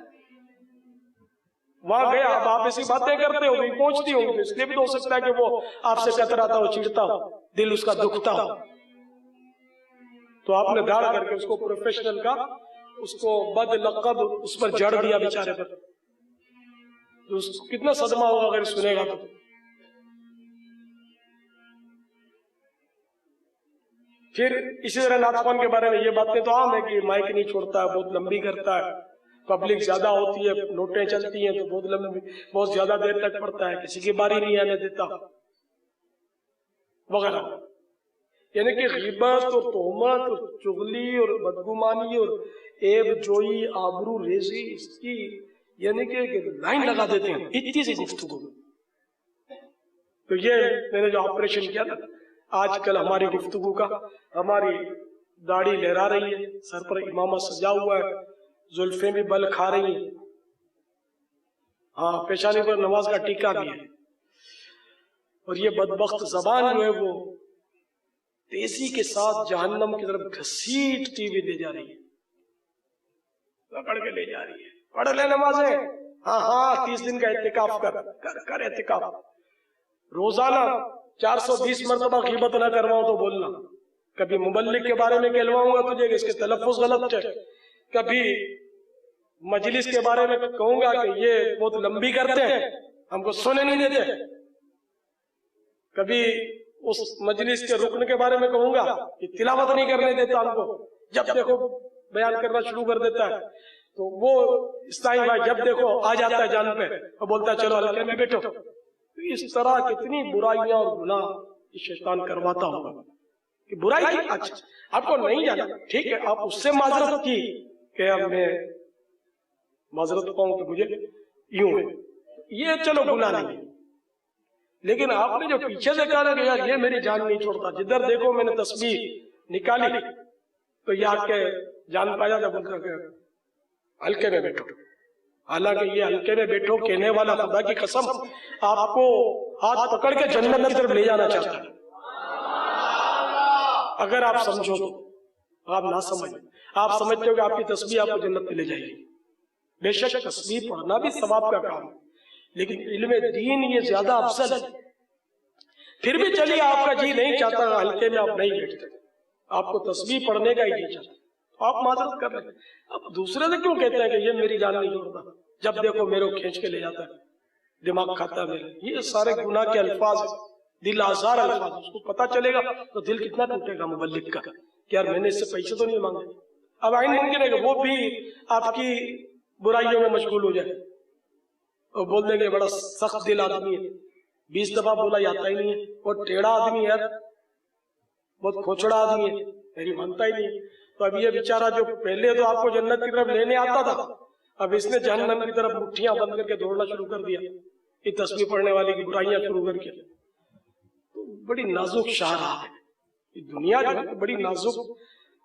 وہاں گیا, اب آپ ایسی باتیں کرتے ہو گئی پہنچتی ہوں گی, اس لیے بھی تو ہو سکتا ہے کہ وہ آپ سے کتراتا ہو, چڑھتا ہو, دل اس کا دکھتا ہو. تو آپ نے دھاڑ کر کے اس کو پروفیشنل کا, اس کو بد لقب اس پر جڑ دیا بیچارے پر. کتنا صدمہ ہوگا اگر سنے گا تو. پھر اسی طرح نعت خوان کے بارے میں یہ باتیں تو عام ہے کہ مائک نہیں چھوڑتا ہے, بہت لمبی کرتا ہے, پبلک زیادہ ہوتی ہے, نوٹیں چلتی ہیں تو بہت لمبی, بہت زیادہ دیر تک پڑتا ہے, کسی کی باری نہیں آنے دیتا وغیرہ. یعنی کہ غیبت اور تہمت اور چغلی اور بدگمانی اور عیب جوئی, آبرو ریزی, اس کی یعنی کہ لائن لگا دیتے ہیں اتنی سی گفتگو. تو یہ میں نے جو آپریشن کیا نا, آج کل ہماری گفتگو کا, ہماری داڑھی لہرا رہی ہے, سر پر امامہ سجا ہوا ہے, زلفیں بھی بل کھا رہی ہیں, ہاں پیشانی پر نماز کا ٹیکا بھی ہے, اور یہ بدبخت زبان جو ہے وہ تیزی کے ساتھ جہنم کی طرف گھسیٹتی ہوئی لے جا رہی ہے, پکڑ کے لے جا رہی ہے. پڑھ لے نمازیں, ہاں 30 دن کا اعتکاف کر اعتکاف. روزانہ 420 مرتبہ غیبت نہ کرواؤں تو بولنا. کبھی مبلغ کے بارے میں کہلواؤں گا تجھے کہ اس کے تلفظ غلط ہے, کبھی مجلس کے بارے میں کہوں گا کہ یہ بہت لمبی کرتے ہیں ہم کو سونے نہیں دیتے, کبھی اس مجلس کے رکن کے بارے میں کہوں گا کہ تلاوت نہیں کرنے دیتا ہم کو, جب دیکھو بیان کرنا شروع کر دیتا ہے. تو وہ اسلائی بھائی جب دیکھو آ جاتا ہے جان پہ اور بولتا ہے چلو ہلکے میں بیٹھو. اس طرح کتنی برائیاں اور گناہ شیطان کرواتا ہوگا کہ برائی کی. اچھا آپ کو نہیں جانا, ٹھیک ہے, آپ اس سے معذرت کی کہ اب میں معذرت پاؤں کہ مجھے یوں ہے, یہ چلو گناہ نہیں. لیکن آپ نے جو پیچھے سے کہا کہ یار یہ میری جان نہیں چھوڑتا, جدھر دیکھو میں نے تسبیح نکالی تو یہ آ کے جان پایا جب بولتا کہ ہلکے میں بیٹھو. حالانکہ یہ ہلکے میں بیٹھو کہنے والا خدا کی قسم آپ کو ہاتھ پکڑ کے جنت کی طرف لے جانا چاہتا ہے, اگر آپ سمجھو تو. آپ نہ سمجھ, آپ سمجھتے ہو کہ آپ کی تسبیح آپ کو جنت پہ لے جائے گی. بے شک تسبیح پڑھنا بھی ثواب کا کام ہے, لیکن علم دین یہ زیادہ افضل ہے. پھر بھی چلیے آپ کا جی نہیں چاہتا ہلکے میں آپ نہیں بیٹھتے, آپ کو تسبیح پڑھنے کا ہی نہیں چاہتا, آپ معذرت کر رہے ہیں. اب دوسرے سے کیوں کہتے ہیں کہ یہ میری جان نہیں چھوڑتا, جب دیکھو میرے کو کھینچ کے لے جاتا ہے, دماغ کھاتا ہے میرا. یہ سارے گناہ کے الفاظ, دل آزار الفاظ. اس کو پتا چلے گا تو دل کتنا ٹوٹے گا مبلغ کا کہ یار میں نے اس سے پیسے تو نہیں مانگے, اب عین ممکن ہے کہ وہ بھی آپ کی برائیوں میں مشغول ہو جائے اور بول دیں گے بڑا سخت دل آدمی ہے، 20 دفعہ بولا جاتا ہی نہیں ہے، وہ ٹیڑھا آدمی ہے، بہت کھوچڑا آدمی ہے، میری مانتا ہی نہیں ہے۔ تو اب یہ بیچارہ جو پہلے تو آپ کو جنت کی طرف لینے آتا تھا، اب اس نے جہنم کی طرف مٹھیاں بند کر کے دوڑنا شروع کر دیا، یہ تسبیح پڑھنے والے کی برائیاں شروع کر کے۔ تو بڑی نازک شاہراہ ہے یہ دنیا، جو ہے بڑی نازک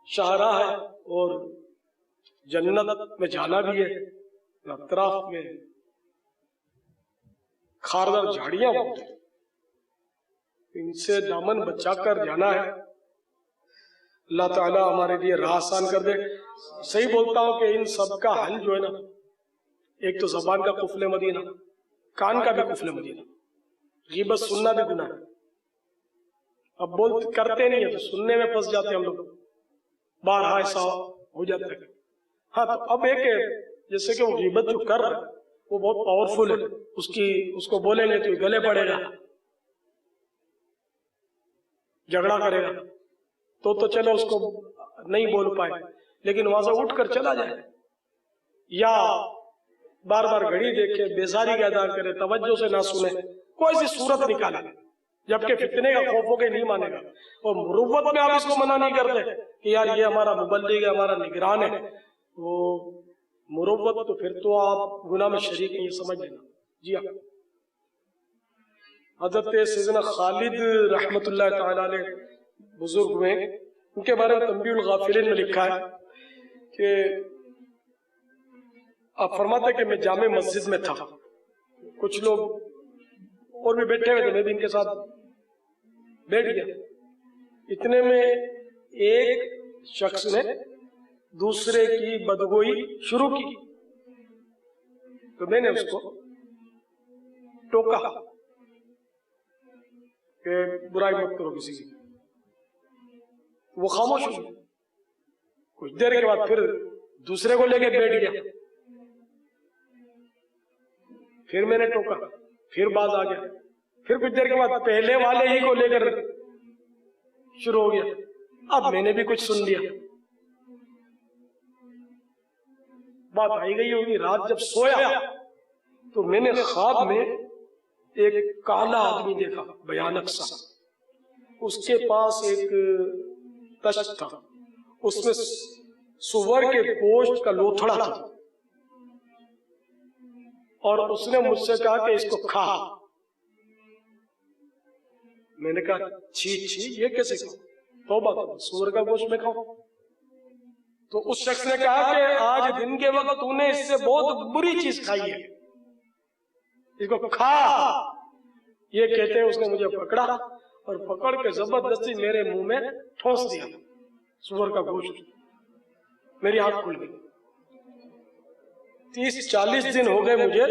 شاہراہ ہے، اور جنت میں جانا بھی ہے، اطراف میں خاردار جھاڑیاں ہوتی ہیں، ان سے دامن بچا کر جانا ہے۔ اللہ تعالیٰ ہمارے لیے راہ آسان کر دے۔ صحیح بولتا ہوں کہ ان سب کا حل جو ہے نا، ایک تو زبان کا قفل مدینہ، کان کا بھی قفل مدینہ، غیبت سننا بھی گناہ ہے، اب کرتے نہیں ہیں تو سننے میں پھنس جاتے ہیں ہم لوگ، بارہا ایسا ہو جاتا ہے۔ ہاں تو اب ایک جیسے کہ وہ غیبت جو کر رہا ہے وہ بہت پاورفل ہے، اس کو بولیں گے تو یہ گلے پڑے گا، جھگڑا کرے گا، تو چلو اس کو نہیں بول پائے، لیکن وہاں سے اٹھ کر چلا جائے، یا بار بار گھڑی دیکھے، بیزاری کا ادا کرے، توجہ سے نہ سنے، کوئی سی صورت نکالے، جبکہ فتنے کا خوف ہو کے نہیں مانے گا۔ اور مروت میں آپ اس کو منع نہیں کرتے کہ یار یہ ہمارا مبلغ ہے، ہمارا نگران ہے، وہ مروت تو پھر تو آپ گناہ میں شریک ہیں، یہ سمجھ لینا۔ جی ہاں، حضرت سیدنا خالد رحمت اللہ تعالی علیہ بزرگ ہوئے، ان کے بارے میں تنبیہ الغافلین میں لکھا ہے کہ آپ فرماتے ہیں کہ میں جامع مسجد میں تھا، کچھ لوگ اور بھی بیٹھے ہوئے تھے، میں بھی ان کے ساتھ بیٹھ گیا، اتنے میں ایک شخص نے دوسرے کی بدگوئی شروع کی، تو میں نے اس کو ٹوکا کہ برائی مت کرو کسی کی، وہ خاموش ہو، کچھ دیر کے بعد پھر دوسرے کو لے کے بیٹھ گیا، پھر میں نے ٹوکا، پھر باز آ گیا، پھر کچھ دیر کے بعد پہلے والے ہی کو لے کر شروع ہو گیا، اب میں نے بھی کچھ سن لیا۔ بات آئی گئی ہوگی، رات جب سویا تو میں نے خواب میں ایک کالا آدمی دیکھا، بھیانک سا، اس کے پاس ایک تشت تھا، اس میں سور کے گوشت کا لوتھڑا تھا، اور اس نے مجھ سے کہا کہ اس کو کھا۔ میں نے کہا چھی چھی، یہ کیسے کھاؤں؟ توبہ کرو، سور کا گوشت میں کھاؤں؟ تو اس شخص نے کہا کہ آج دن کے وقت تو نے اس سے بہت بری چیز کھائی ہے، اس کو کھا۔ یہ کہتے ہیں اس نے مجھے پکڑا اور پکڑ کے زبردستی میرے منہ میں ٹھونس دیا سور کا گوشت، میری آنکھ کھل گئی۔ 30-40 دن ہو گئے مجھے،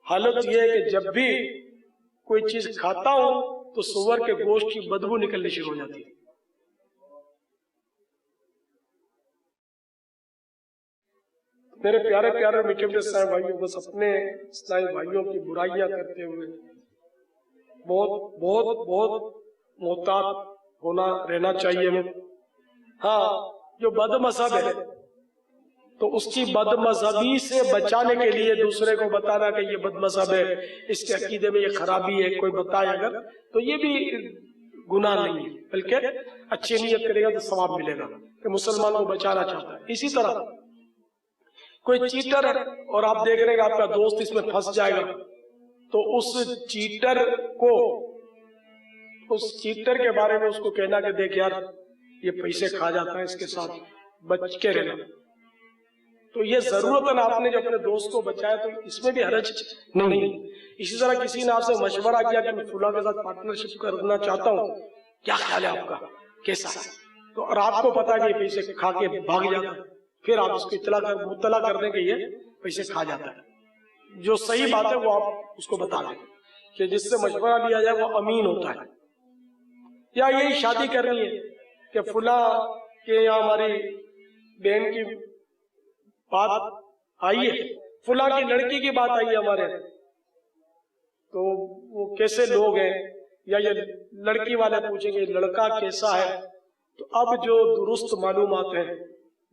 حالت یہ ہے کہ جب بھی کوئی چیز کھاتا ہوں تو سور کے گوشت کی بدبو نکلنی شروع ہو جاتی ہے۔ میرے پیارے پیارے میٹھے میٹھے اسلامی بھائیوں، بس اپنے اسلامی بھائیوں کی برائیاں کرتے ہوئے بہت بہت بہت محتاط ہونا رہنا چاہیے ہمیں۔ ہاں، جو بد مذہب ہے تو اس کی بد مذہبی سے بچانے کے لیے دوسرے کو بتانا کہ یہ بد مذہب ہے، اس کے عقیدے میں یہ خرابی ہے، کوئی بتائے اگر تو یہ بھی گناہ نہیں ہے، بلکہ اچھی نیت کرے گا تو ثواب ملے گا کہ مسلمان کو بچانا چاہتا ہے۔ اسی طرح کوئی چیٹر ہے اور آپ دیکھ رہے ہیں کہ آپ کا دوست اس میں پھنس جائے گا، تو اس چیٹر کے بارے میں اس کو کہنا کہ دیکھ یار یہ پیسے کھا جاتا ہے، اس کے ساتھ بچ کے رہنا۔ تو یہ ضرورت آپ نے جو اپنے دوست کو بچایا تو اس میں بھی حرج نہیں۔ اسی طرح کسی نے آپ سے مشورہ کیا کہ میں فلاں کے ساتھ پارٹنرشپ کرنا چاہتا ہوں، کیا خیال ہے آپ کا، کیسا ہے؟ تو اور آپ کو پتا کہ یہ پیسے کھا کے بھاگ جاتا ہے، پھر آپ اس کو مطلع کر دیں کہ یہ پیسے کھا جاتا ہے۔ جو صحیح بات ہے وہ آپ اس کو بتا دیں کہ جس سے مشورہ لیا جائے وہ امین ہوتا ہے۔ یا یہی شادی کرنی ہے کہ فلاں کہ یہاں ہماری بہن کی بات آئی ہے، فلاں کی لڑکی کی بات آئی ہے ہمارے، تو وہ کیسے لوگ ہیں، یا یہ لڑکی والے پوچھیں گے لڑکا کیسا ہے، تو اب جو درست معلومات ہیں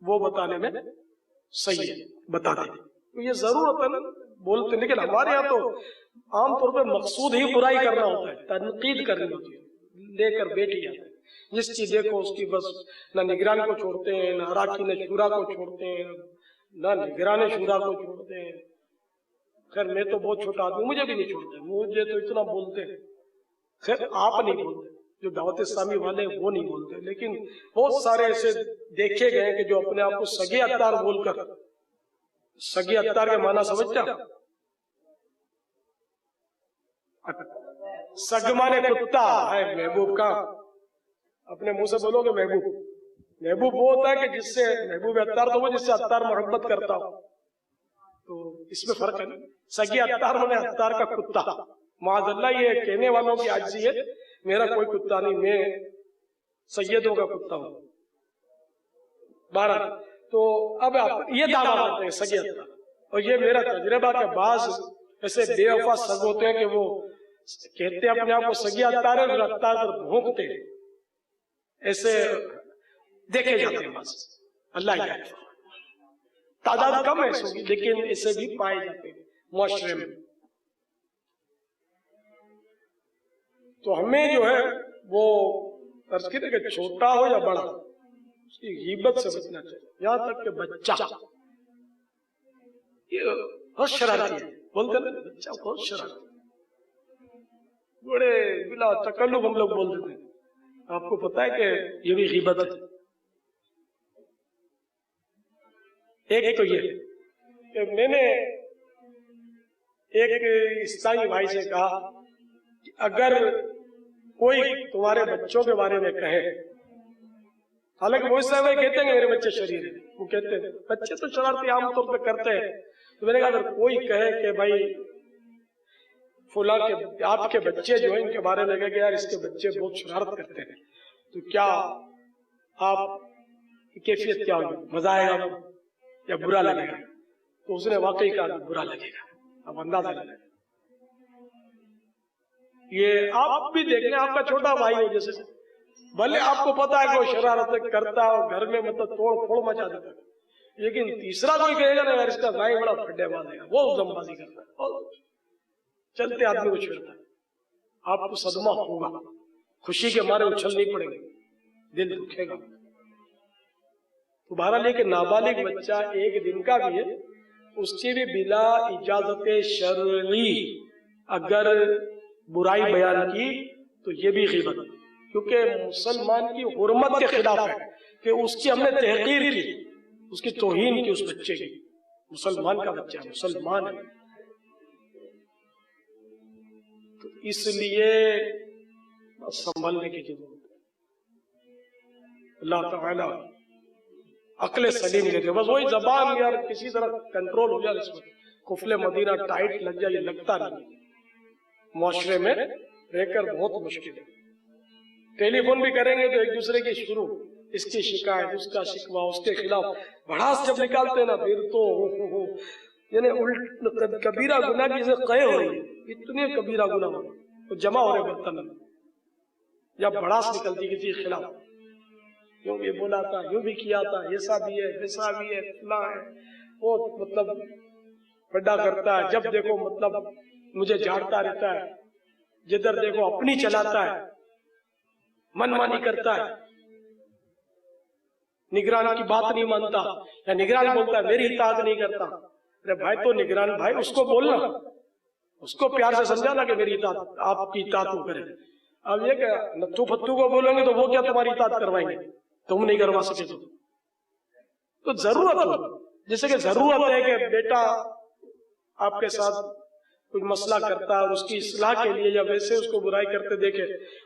وہ بتانے میں صحیح ہے بتا دیں. تو یہ ضرورت ہے نا بولتے, لیکن ہمارے یہاں تو عام طور پہ مقصود ہی برائی کرنا ہوتا ہے, تنقید کرنی ہوتی ہے, لے کر بیٹھ جاتے ہیں. جس چیز دیکھو اس کی بس نہ نگران کو چھوڑتے ہیں, نہ اراکین شورا کو چھوڑتے ہیں, نہ نگران شورا کو چھوڑتے ہیں. خیر میں تو بہت چھوٹا آدمی, مجھے بھی نہیں چھوڑتے, مجھے تو اتنا بولتے ہیں. خیر آپ نہیں بولتے, جو دعوت اسلامی والے وہ نہیں بولتے, لیکن بہت سارے ایسے دیکھے گئے کہ جو اپنے آپ کو سگے اتار بول کر, سگے اتار کے معنی سمجھتا, سگمانے کتا ہے محبوب کا, اپنے منہ سے بولو گے محبوب. محبوب وہ ہوتا ہے کہ جس سے محبوب اتار تو وہ جس سے اتار محبت کرتا ہو, تو اس میں فرق ہے نا. سگے اتار میں اتار کا کتا, معاذ اللہ یہ کہنے والوں کی عاجزی ہے, میرا کوئی کتا نہیں, میں سیدوں کا کتا ہوں. 12 تو اب آپ یہ دعویٰ کرتے ہیں سگے اتار, اور یہ میرا تجربہ کہ بعض ایسے بے وفا سگ ہوتے ہیں کہ وہ کہتے ہیں اپنے آپ کو سگے اتار ہے, اور اتار پر بھونکتے ہیں. ایسے دیکھے جاتے ہیں بس, اللہ ہی جانے, تعداد کم ہے ایسوں کی, لیکن اسے بھی پائے جاتے ہیں معاشرے میں. تو ہمیں جو ہے وہ فرض کیجیے کہ چھوٹا ہو یا بڑا, اس کی غیبت سے بچنا چاہیے. یہاں تک کہ بچہ یہ بہت شرارتی ہے, بولتے نا بچہ بہت شرارتی, بڑے بلا تکلف ہم لوگ بول دیتے ہیں. آپ کو پتا ہے کہ یہ بھی غیبت ہے. ایک تو یہ کہ میں نے ایک عیسائی بھائی سے کہا کہ اگر کوئی تمہارے بچوں کے بارے میں کہے, حالانکہ وہ عیسائی بھائی کہتے ہیں کہ میرے بچے شریر ہیں, وہ کہتے ہیں بچے تو شرارتی عام طور پہ کرتے ہیں, تو میں نے کہا اگر کوئی کہے کہ بھائی فلاں کے آپ کے بچے جو ہیں ان کے بارے میں کہے کہ یار اس کے بچے بہت شرارت کرتے ہیں, تو کیا آپ کی کیفیت کیا ہوگی, مزہ آئے گا یا برا لگے گا؟ تو اس نے واقعی کہا برا لگے گا. اب اندازہ لگے, یہ آپ بھی دیکھ لیں, آپ کا چھوٹا بھائی ہو جیسے, بھلے آپ کو پتا ہے کہ وہ شرارت کرتا ہے اور گھر میں مطلب توڑ پھوڑ مچا دیتا ہے, لیکن تیسرا کوئی کہے گا نا یار اس کا بھائی بڑا پھڈے باز ہے, وہ دم بازی کرتا ہے, اور چلتے آدمی کو چھیڑتا ہے. آپ کو صدمہ ہوگا, خوشی کے مارے اچھل نہیں پڑے گا, دل دکھے گا. تو بہرحال یہ کہ نابالغ بچہ 1 دن کا بھی ہے, اس کی بھی بلا اجازت شرعی اگر برائی بیان کی تو یہ بھی غیبت, کیونکہ مسلمان کی حرمت کے خلاف ہے کہ اس کی ہم نے تحقیر کی, اس کی توہین کی اس بچے کی. مسلمان کا بچہ ہے, مسلمان ہے, تو اس لیے سنبھلنے کی ضرورت ہے. اللہ تعالی عقل سلیم دیتے, بس وہی زبان یار کسی طرح کنٹرول ہو جائے, اس میں قفل مدینہ ٹائٹ لگ جائے, یہ لگتا نہیں. معاشرے میں رہ کر بہت مشکل ہے. ٹیلی فون بھی کریں گے تو ایک دوسرے کی شروع, اس کی شکایت, اس کا شکوہ, اس کے خلاف بھڑاس جب نکالتے ہیں نا پھر تو یعنی کبیرہ گناہ کی قے ہو رہی ہے, اتنے کبیرہ گناہ تو جمع ہو رہے برتن میں, یا بھڑاس نکلتی کسی کے خلاف, یوں بھی بولا تھا, یوں بھی کیا تھا, ایسا بھی ہے, ویسا بھی ہے, فلاں ہے, وہ مطلب بڑا کرتا ہے, جب دیکھو مطلب مجھے جھاڑتا رہتا ہے, جدھر دیکھو اپنی چلاتا ہے, من مانی کرتا ہے, نگران کی بات نہیں مانتا, یا نگران بولتا ہے میری اطاعت نہیں کرتا. ارے بھائی تو نگران بھائی اس کو بولنا, اس کو پیار سے سمجھانا کہ میری اطاعت, آپ کی اطاعت وہ کرے. اب یہ کہ نتھو پھتو کو بولیں گے تو وہ کیا تمہاری اطاعت کروائیں گے, تم نہیں کروا سکے تو ضرورت ہو, جیسے کہ ضرورت ہے کہ بیٹا آپ کے ساتھ کوئی مسئلہ کرتا ہے اور اس کی اصلاح کے لیے, یا ویسے اس کو برائی کرتے دیکھے,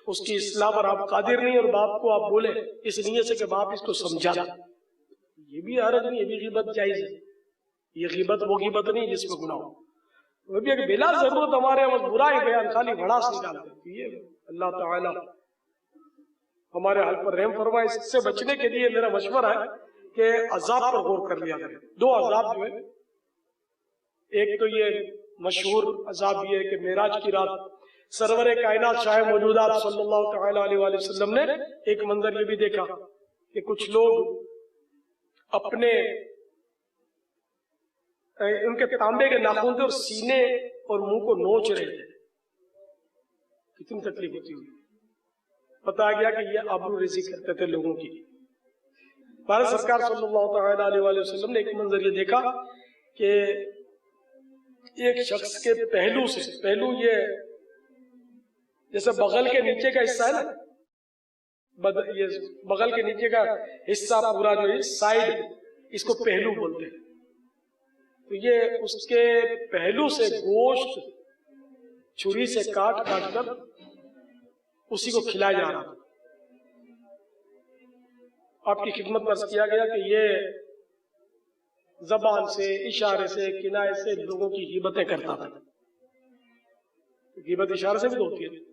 اس کی اصلاح پر آپ قادر نہیں, اور باپ کو آپ بولے اس نیت سے کہ باپ اس کو سمجھا, یہ بھی حرج نہیں, یہ بھی غیبت جائز ہے. یہ غیبت وہ غیبت نہیں جس میں گناہ ہو. وہ بھی ایک بلا ضرورت ہمارے برائی بیان خالی بھڑاس نکالتے ہیں. یہ اللہ تعالی ہمارے حال پر رحم فرمائے. اس سے بچنے کے لیے میرا مشورہ ہے کہ عذاب پر غور کر لیا کریں. 2 عذاب جو ہے, ایک تو یہ مشہور عذاب یہ ہے کہ معراج کی رات سرور کائنات شاہ موجودات صلی اللہ تعالی علیہ وآلہ وسلم نے ایک منظر یہ بھی دیکھا کہ کچھ لوگ اپنے ان کے تانبے کے ناخن تھے اور سینے اور منہ کو نوچ رہے تھے. کتنی تکلیف ہوتی ہوئی. بتایا گیا کہ یہ آبرو ریزی کرتے تھے لوگوں کی. ہمارے سرکار صلی اللہ تعالی علیہ وآلہ وسلم نے ایک منظر یہ دیکھا کہ ایک شخص کے پہلو یہ جیسے بغل کے نیچے کا حصہ ہے نا، یہ بغل کے نیچے کا حصہ پورا جو ہے سائیڈ، اس کو پہلو بولتے ہیں. تو یہ اس کے پہلو سے گوشت چھری سے کاٹ کر اسی کو کھلایا جا رہا تھا. آپ کی خدمت میں عرض کیا گیا کہ یہ زبان سے، اشارے سے، کنایے سے لوگوں کی غیبتیں کرتا تھا. غیبت اشارے سے بھی ہوتی ہے.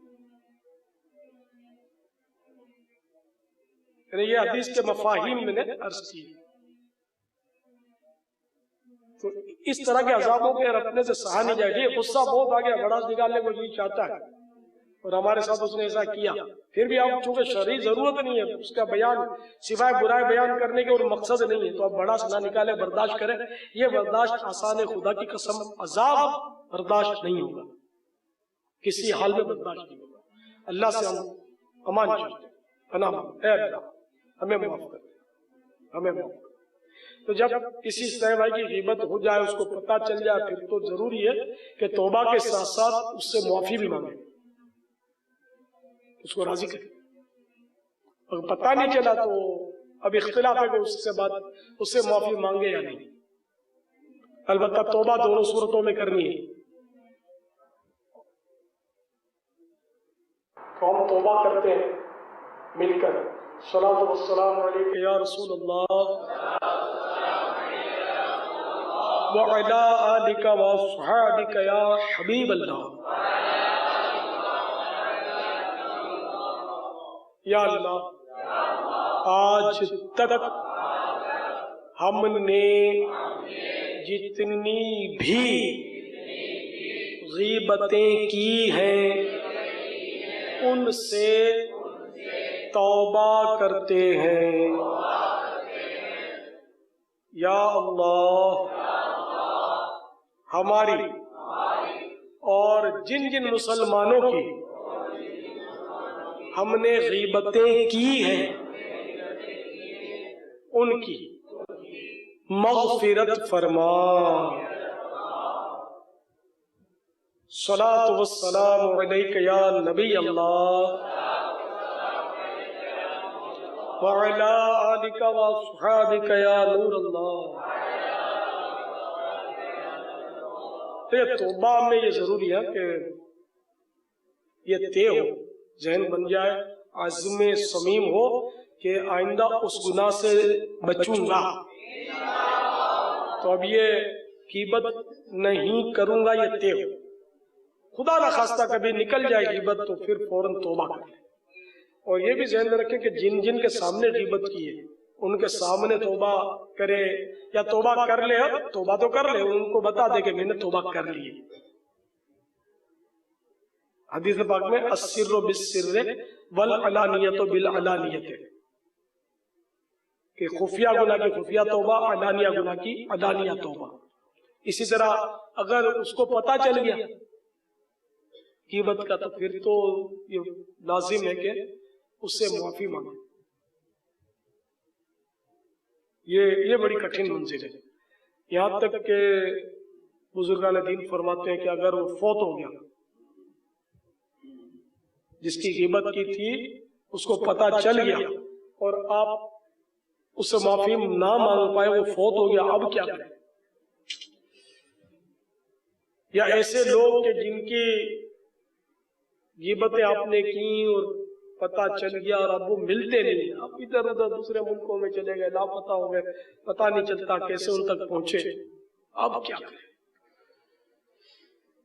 یہ حدیث کے مفاہیم میں نے عرض کی. تو اس طرح کے عذابوں کے رکھنے سے سہا نہیں جائے گی. غصہ بہت آ گیا، بڑا نکالنے کو جی چاہتا ہے اور ہمارے ساتھ اس نے ایسا کیا. پھر بھی آپ چونکہ شرعی ضرورت نہیں ہے اس کا بیان، سوائے برائے بیان کرنے کے اور مقصد نہیں ہے، تو آپ بڑا نہ نکالے، برداشت کریں. یہ برداشت آسان، خدا کی قسم عذاب برداشت نہیں ہوگا، کسی حال میں برداشت نہیں ہوگا. اللہ سے ہم امان چاہتے ہیں، پناہ اے اللہ ہمیں معاف کر دے، ہمیں معاف کر دے. تو جب کسی سہ بھائی کی غیبت ہو جائے، اس کو پتہ چل جائے، پھر تو ضروری ہے کہ توبہ کے ساتھ ساتھ اس سے معافی بھی مانگے، اس کو راضی کرے. اگر پتہ نہیں چلا تو اب اختلاف ہے کہ اس سے معافی مانگے یا نہیں. البتہ توبہ دونوں صورتوں میں کرنی ہے. تو ہم توبہ کرتے ہیں مل کر. صلاۃ والسلام علیک یا رسول اللہ وعلی آلک واصحابک یا حبیب اللہ. یا اللہ آج تک ہم نے جتنی بھی غیبتیں کی ہیں ان سے توبہ کرتے ہیں. یا اللہ ہماری اور جن جن مسلمانوں کی ہم نے غیبتیں کی ہیں ان کی مغفرت فرما. صلاۃ والسلام علیک یا نبی اللہ وعلی آلک واصحابک یا نور اللہ. توبہ میں یہ ضروری ہے کہ یہ طے ہو، ذہن بن جائے، عزم صمیم ہو کہ آئندہ اس گناہ سے بچوں گا. تو اب یہ غیبت نہیں کروں گا، یہ طے ہو. خدا نہ خواستہ کبھی نکل جائے غیبت تو پھر فوراً توبہ کر لیں. اور یہ بھی ذہن میں رکھیں کہ جن جن کے سامنے غیبت کی ہے ان کے سامنے توبہ کرے یا توبہ کر لے. توبہ تو کر لے، ان کو بتا دے کہ میں نے توبہ کر لی. حدیث پاک میں السر بالسر والعلانیۃ بالعلانیۃ، کہ خفیہ گناہ کی خفیہ توبہ، علانیہ گناہ کی علانیہ توبہ. اسی طرح اگر اس کو پتہ چل گیا غیبت کا تو پھر تو یہ لازم ہے کہ اس سے معافی مانگے. یہ بڑی کٹھن منزل ہے. یہاں تک کہ بزرگان دین فرماتے ہیں کہ اگر وہ فوت ہو گیا، جس کی غیبت کی تھی اس کو پتہ چل گیا اور آپ اس سے معافی نہ مانگ پائے، وہ فوت ہو گیا، اب کیا کریں؟ یا ایسے لوگ کہ جن کی غیبتیں آپ نے کی اور پتہ چل گیا اور اب وہ ملتے نہیں، اب ادھر ادھر دوسرے ملکوں میں چلے گئے، لاپتہ ہو گئے، پتہ نہیں چلتا کیسے ان تک پہنچے، اب کیا کریں؟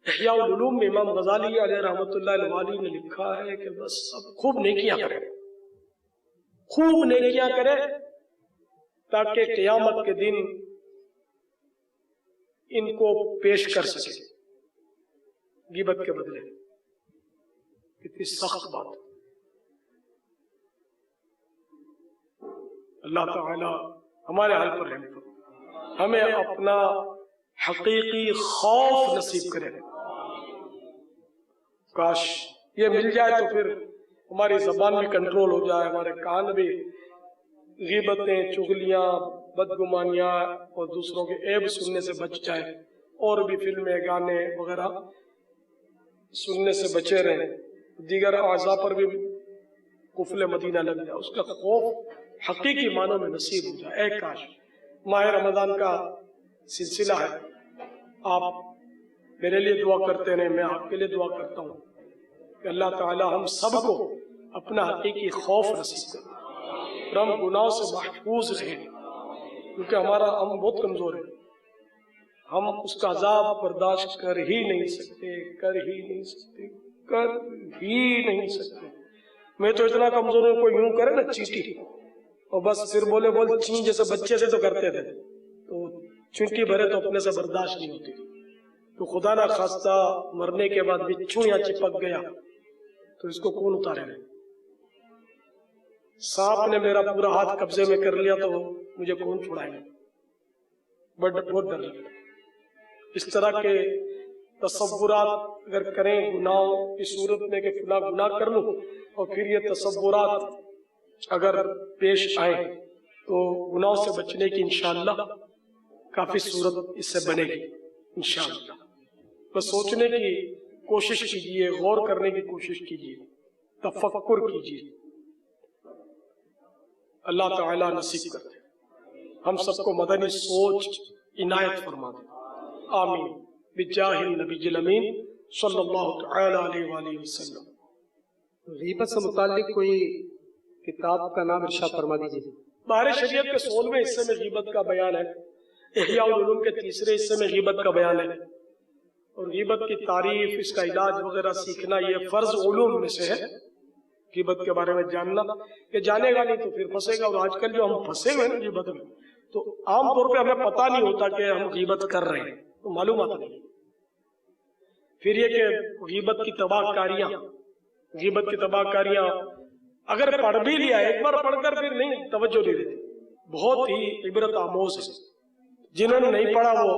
احیاء العلوم میں امام غزالی علیہ رحمۃ اللہ الوالی نے لکھا ہے کہ بس اب خوب نیکیاں کریں، خوب نیکیاں کریں تاکہ قیامت کے دن ان کو پیش کر سکے غیبت کے بدلے. کتنی سخت بات. اللہ تعالی ہمارے حال پر رحم فرما، ہمیں اپنا حقیقی خوف نصیب کرے۔ کاش یہ مل جائے تو پھر ہماری زبان بھی کنٹرول ہو جائے، ہمارے کان بھی غیبتیں، چغلیاں، بدگمانیاں اور دوسروں کے عیب سننے سے بچ جائے، اور بھی فلمیں، گانے وغیرہ سننے سے بچے رہیں، دیگر اعضاء پر بھی قفل مدینہ لگ جائے، اس کا خوف حقیقی معنوں میں نصیب ہو جائے۔ اے کاش ماہ رمضان کا سلسلہ ہے، آپ میرے لیے دعا کرتے رہیں، میں آپ کے لیے دعا کرتا ہوں کہ اللہ تعالی ہم سب کو اپنا حقیقی خوف نصیب کرے، اور ہم گناہوں سے محفوظ رہیں، کیونکہ ہم بہت کمزور ہیں، ہم اس کا عذاب برداشت کر ہی نہیں سکتے۔ میں تو اتنا کمزور ہوں، کوئی یوں کرے نا چیٹی اور بس پھر بولے چین جیسے بچے سے تو کرتے تھے، تو چینٹی بھرے تو اپنے سے برداشت نہیں ہوتی، تو خدا نہ خواستہ مرنے کے بعد بچھو یا چپک گیا تو اس کو کون اتارے گا؟ سانپ نے میرا پورا ہاتھ قبضے میں کر لیا تو مجھے کون چھڑائے گا؟ بہت ڈر لگتا۔ اس طرح کے تصورات اگر کریں گناہوں کی صورت میں کہ فلاں گناہ کر لوں، اور پھر یہ تصورات اگر پیش آئیں تو گناہوں سے بچنے کی انشاءاللہ کافی صورت اس سے بنے گی انشاءاللہ۔ بس سوچنے کی کوشش کیجئے، غور کرنے کی کوشش کیجئے، تفکر کیجئے، اللہ تعالی نصیب کرتے ہم سب کو مدنی سوچ عنایت فرما دے، آمین بجاہ النبی الامین صلی اللہ تعالی علیہ وآلہ وسلم۔ غیبت سے متعلق کوئی کتاب کا نام ارشاد فرما دیجیے۔ بحر شریعت کے 16ویں حصے میں غیبت کا بیان ہے، احیاء العلوم کے 3رے حصے میں غیبت کا بیان ہے، اور غیبت کی تعریف، اس کا علاج وغیرہ سیکھنا یہ فرض علوم میں سے ہے۔ غیبت کے بارے میں جاننا، کہ جانے گا نہیں تو پھر پھنسے گا، اور آج کل جو ہم پھنسے ہوئے ہیں غیبت میں، تو عام طور پہ ہمیں پتہ نہیں ہوتا کہ ہم غیبت کر رہے ہیں، تو معلومات نہیں۔ پھر یہ کہ غیبت کی تباہ کاریاں اگر پڑھ بھی لیا، ایک بار پڑھ کر پھر نہیں توجہ نہیں دیتے، بہت ہی عبرت آموز ہے۔ جنہوں نے نہیں پڑھا وہ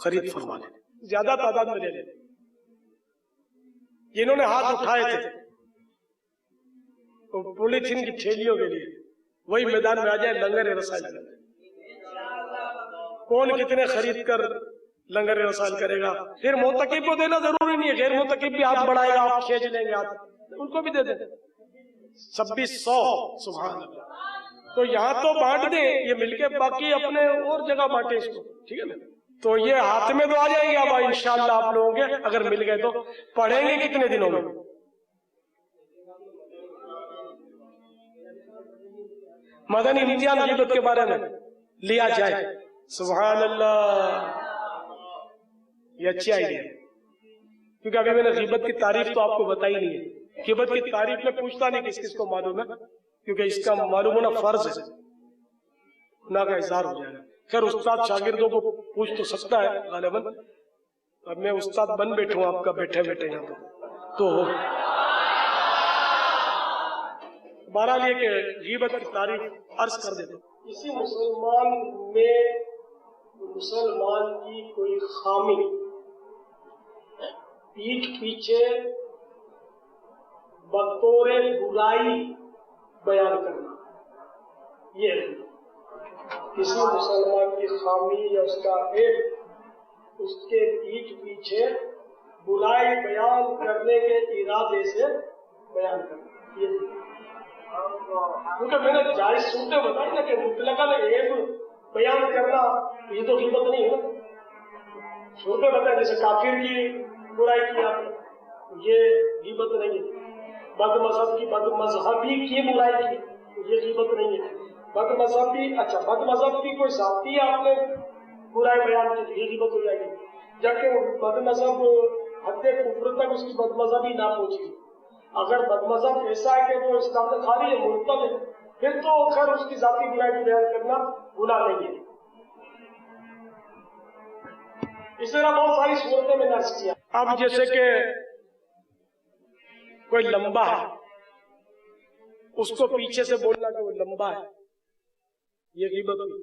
خرید فرما لیں، زیادہ تعداد میں لے لیں۔ جنہوں نے ہاتھ اٹھائے تھے پولیتھین کی تھیلیوں کے لیے، وہی میدان میں آ جائے، لنگر رسائل کریں۔ کون کتنے خرید کر لنگر رسائل کرے گا؟ پھر معتکف کو دینا ضروری نہیں ہے، غیر معتکف بھی ہاتھ بڑھائے گا، آپ کھینچ لیں گے ہاتھ، ان کو بھی دے دیں۔ 2600 سبحان اللہ۔ تو یہاں تو بانٹ دیں، یہ مل کے، باقی اپنے اور جگہ بانٹیں اس کو، ٹھیک ہے نا؟ تو یہ ہاتھ میں تو آ جائیں گے اب انشاءاللہ آپ لوگوں کے، اگر مل گئے تو۔ پڑھیں گے کتنے دنوں میں؟ مدنی امتحان غیبت کے بارے میں لیا جائے، سبحان اللہ، یہ اچھی آئیڈیا ہے، کیونکہ ابھی میں نے غیبت کی تعریف تو آپ کو بتائی نہیں ہے۔ غیبت کی تعریف میں پوچھتا نہیں کس کس کو معلوم ہے، کیونکہ اس کا معلوم ہونا فرض ہے، گناہ کا اظہار ہو جائے گا۔ خیر استاد شاگردوں کو پوچھ تو سکتا ہے غالباً، اب میں استاد بن بیٹھوں آپ کا، بیٹھے یہاں تو ہو۔ بہرحال یہ کہ غیبت کی تعریف عرض کر دیتا ہوں۔ کسی مسلمان کی کوئی خامی پیٹھ پیچھے بطور برائی بیان کرنا، یہ ہے کسی مسلمان کی خامی یا اس کا عیب اس کے پیٹھ پیچھے برائی بیان کرنے کے ارادے سے بیان کرنا، یہ کیونکہ میں نے جائز صورتیں بتائی نا کہ مطلقاً عیب بیان کرنا یہ تو غیبت نہیں ہے نا۔ صورتیں بتائیں جیسے کافر کی برائی کی آپ نے، یہ غیبت نہیں ہے۔ بد مذہبی کی برائی کی، یہ غیبت نہیں ہے۔ بد مذہب کی کوئی ذاتی آپ نے برائی بیان کی، یہ غیبت ہو جائے گی، جبکہ بد مذہب حد کفر تک اس کی بد مذہبی نہ پہنچی۔ اگر بد مذہب ایسا ہے کہ وہ اسلام سے خالی ہے، مرتد ہے، پھر تو خیر اس کی ذاتی برائی بیان کرنا گناہ نہیں ہے۔ اس طرح بہت ساری صورتیں میں نے عرض کیا۔ اب جیسے کہ کوئی لمبا ہے، اس کو پیچھے سے بولنا کہ وہ لمبا ہے، یہ غیبت ہوئی۔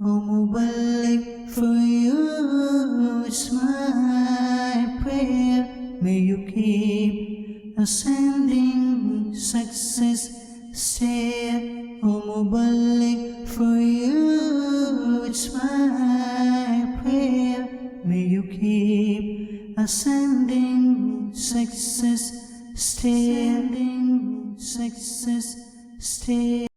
O Mubarak, for you is my prayer. May you keep ascending success stair. O Mubarak, for you is my prayer. May you keep ascending success stair. Success stair.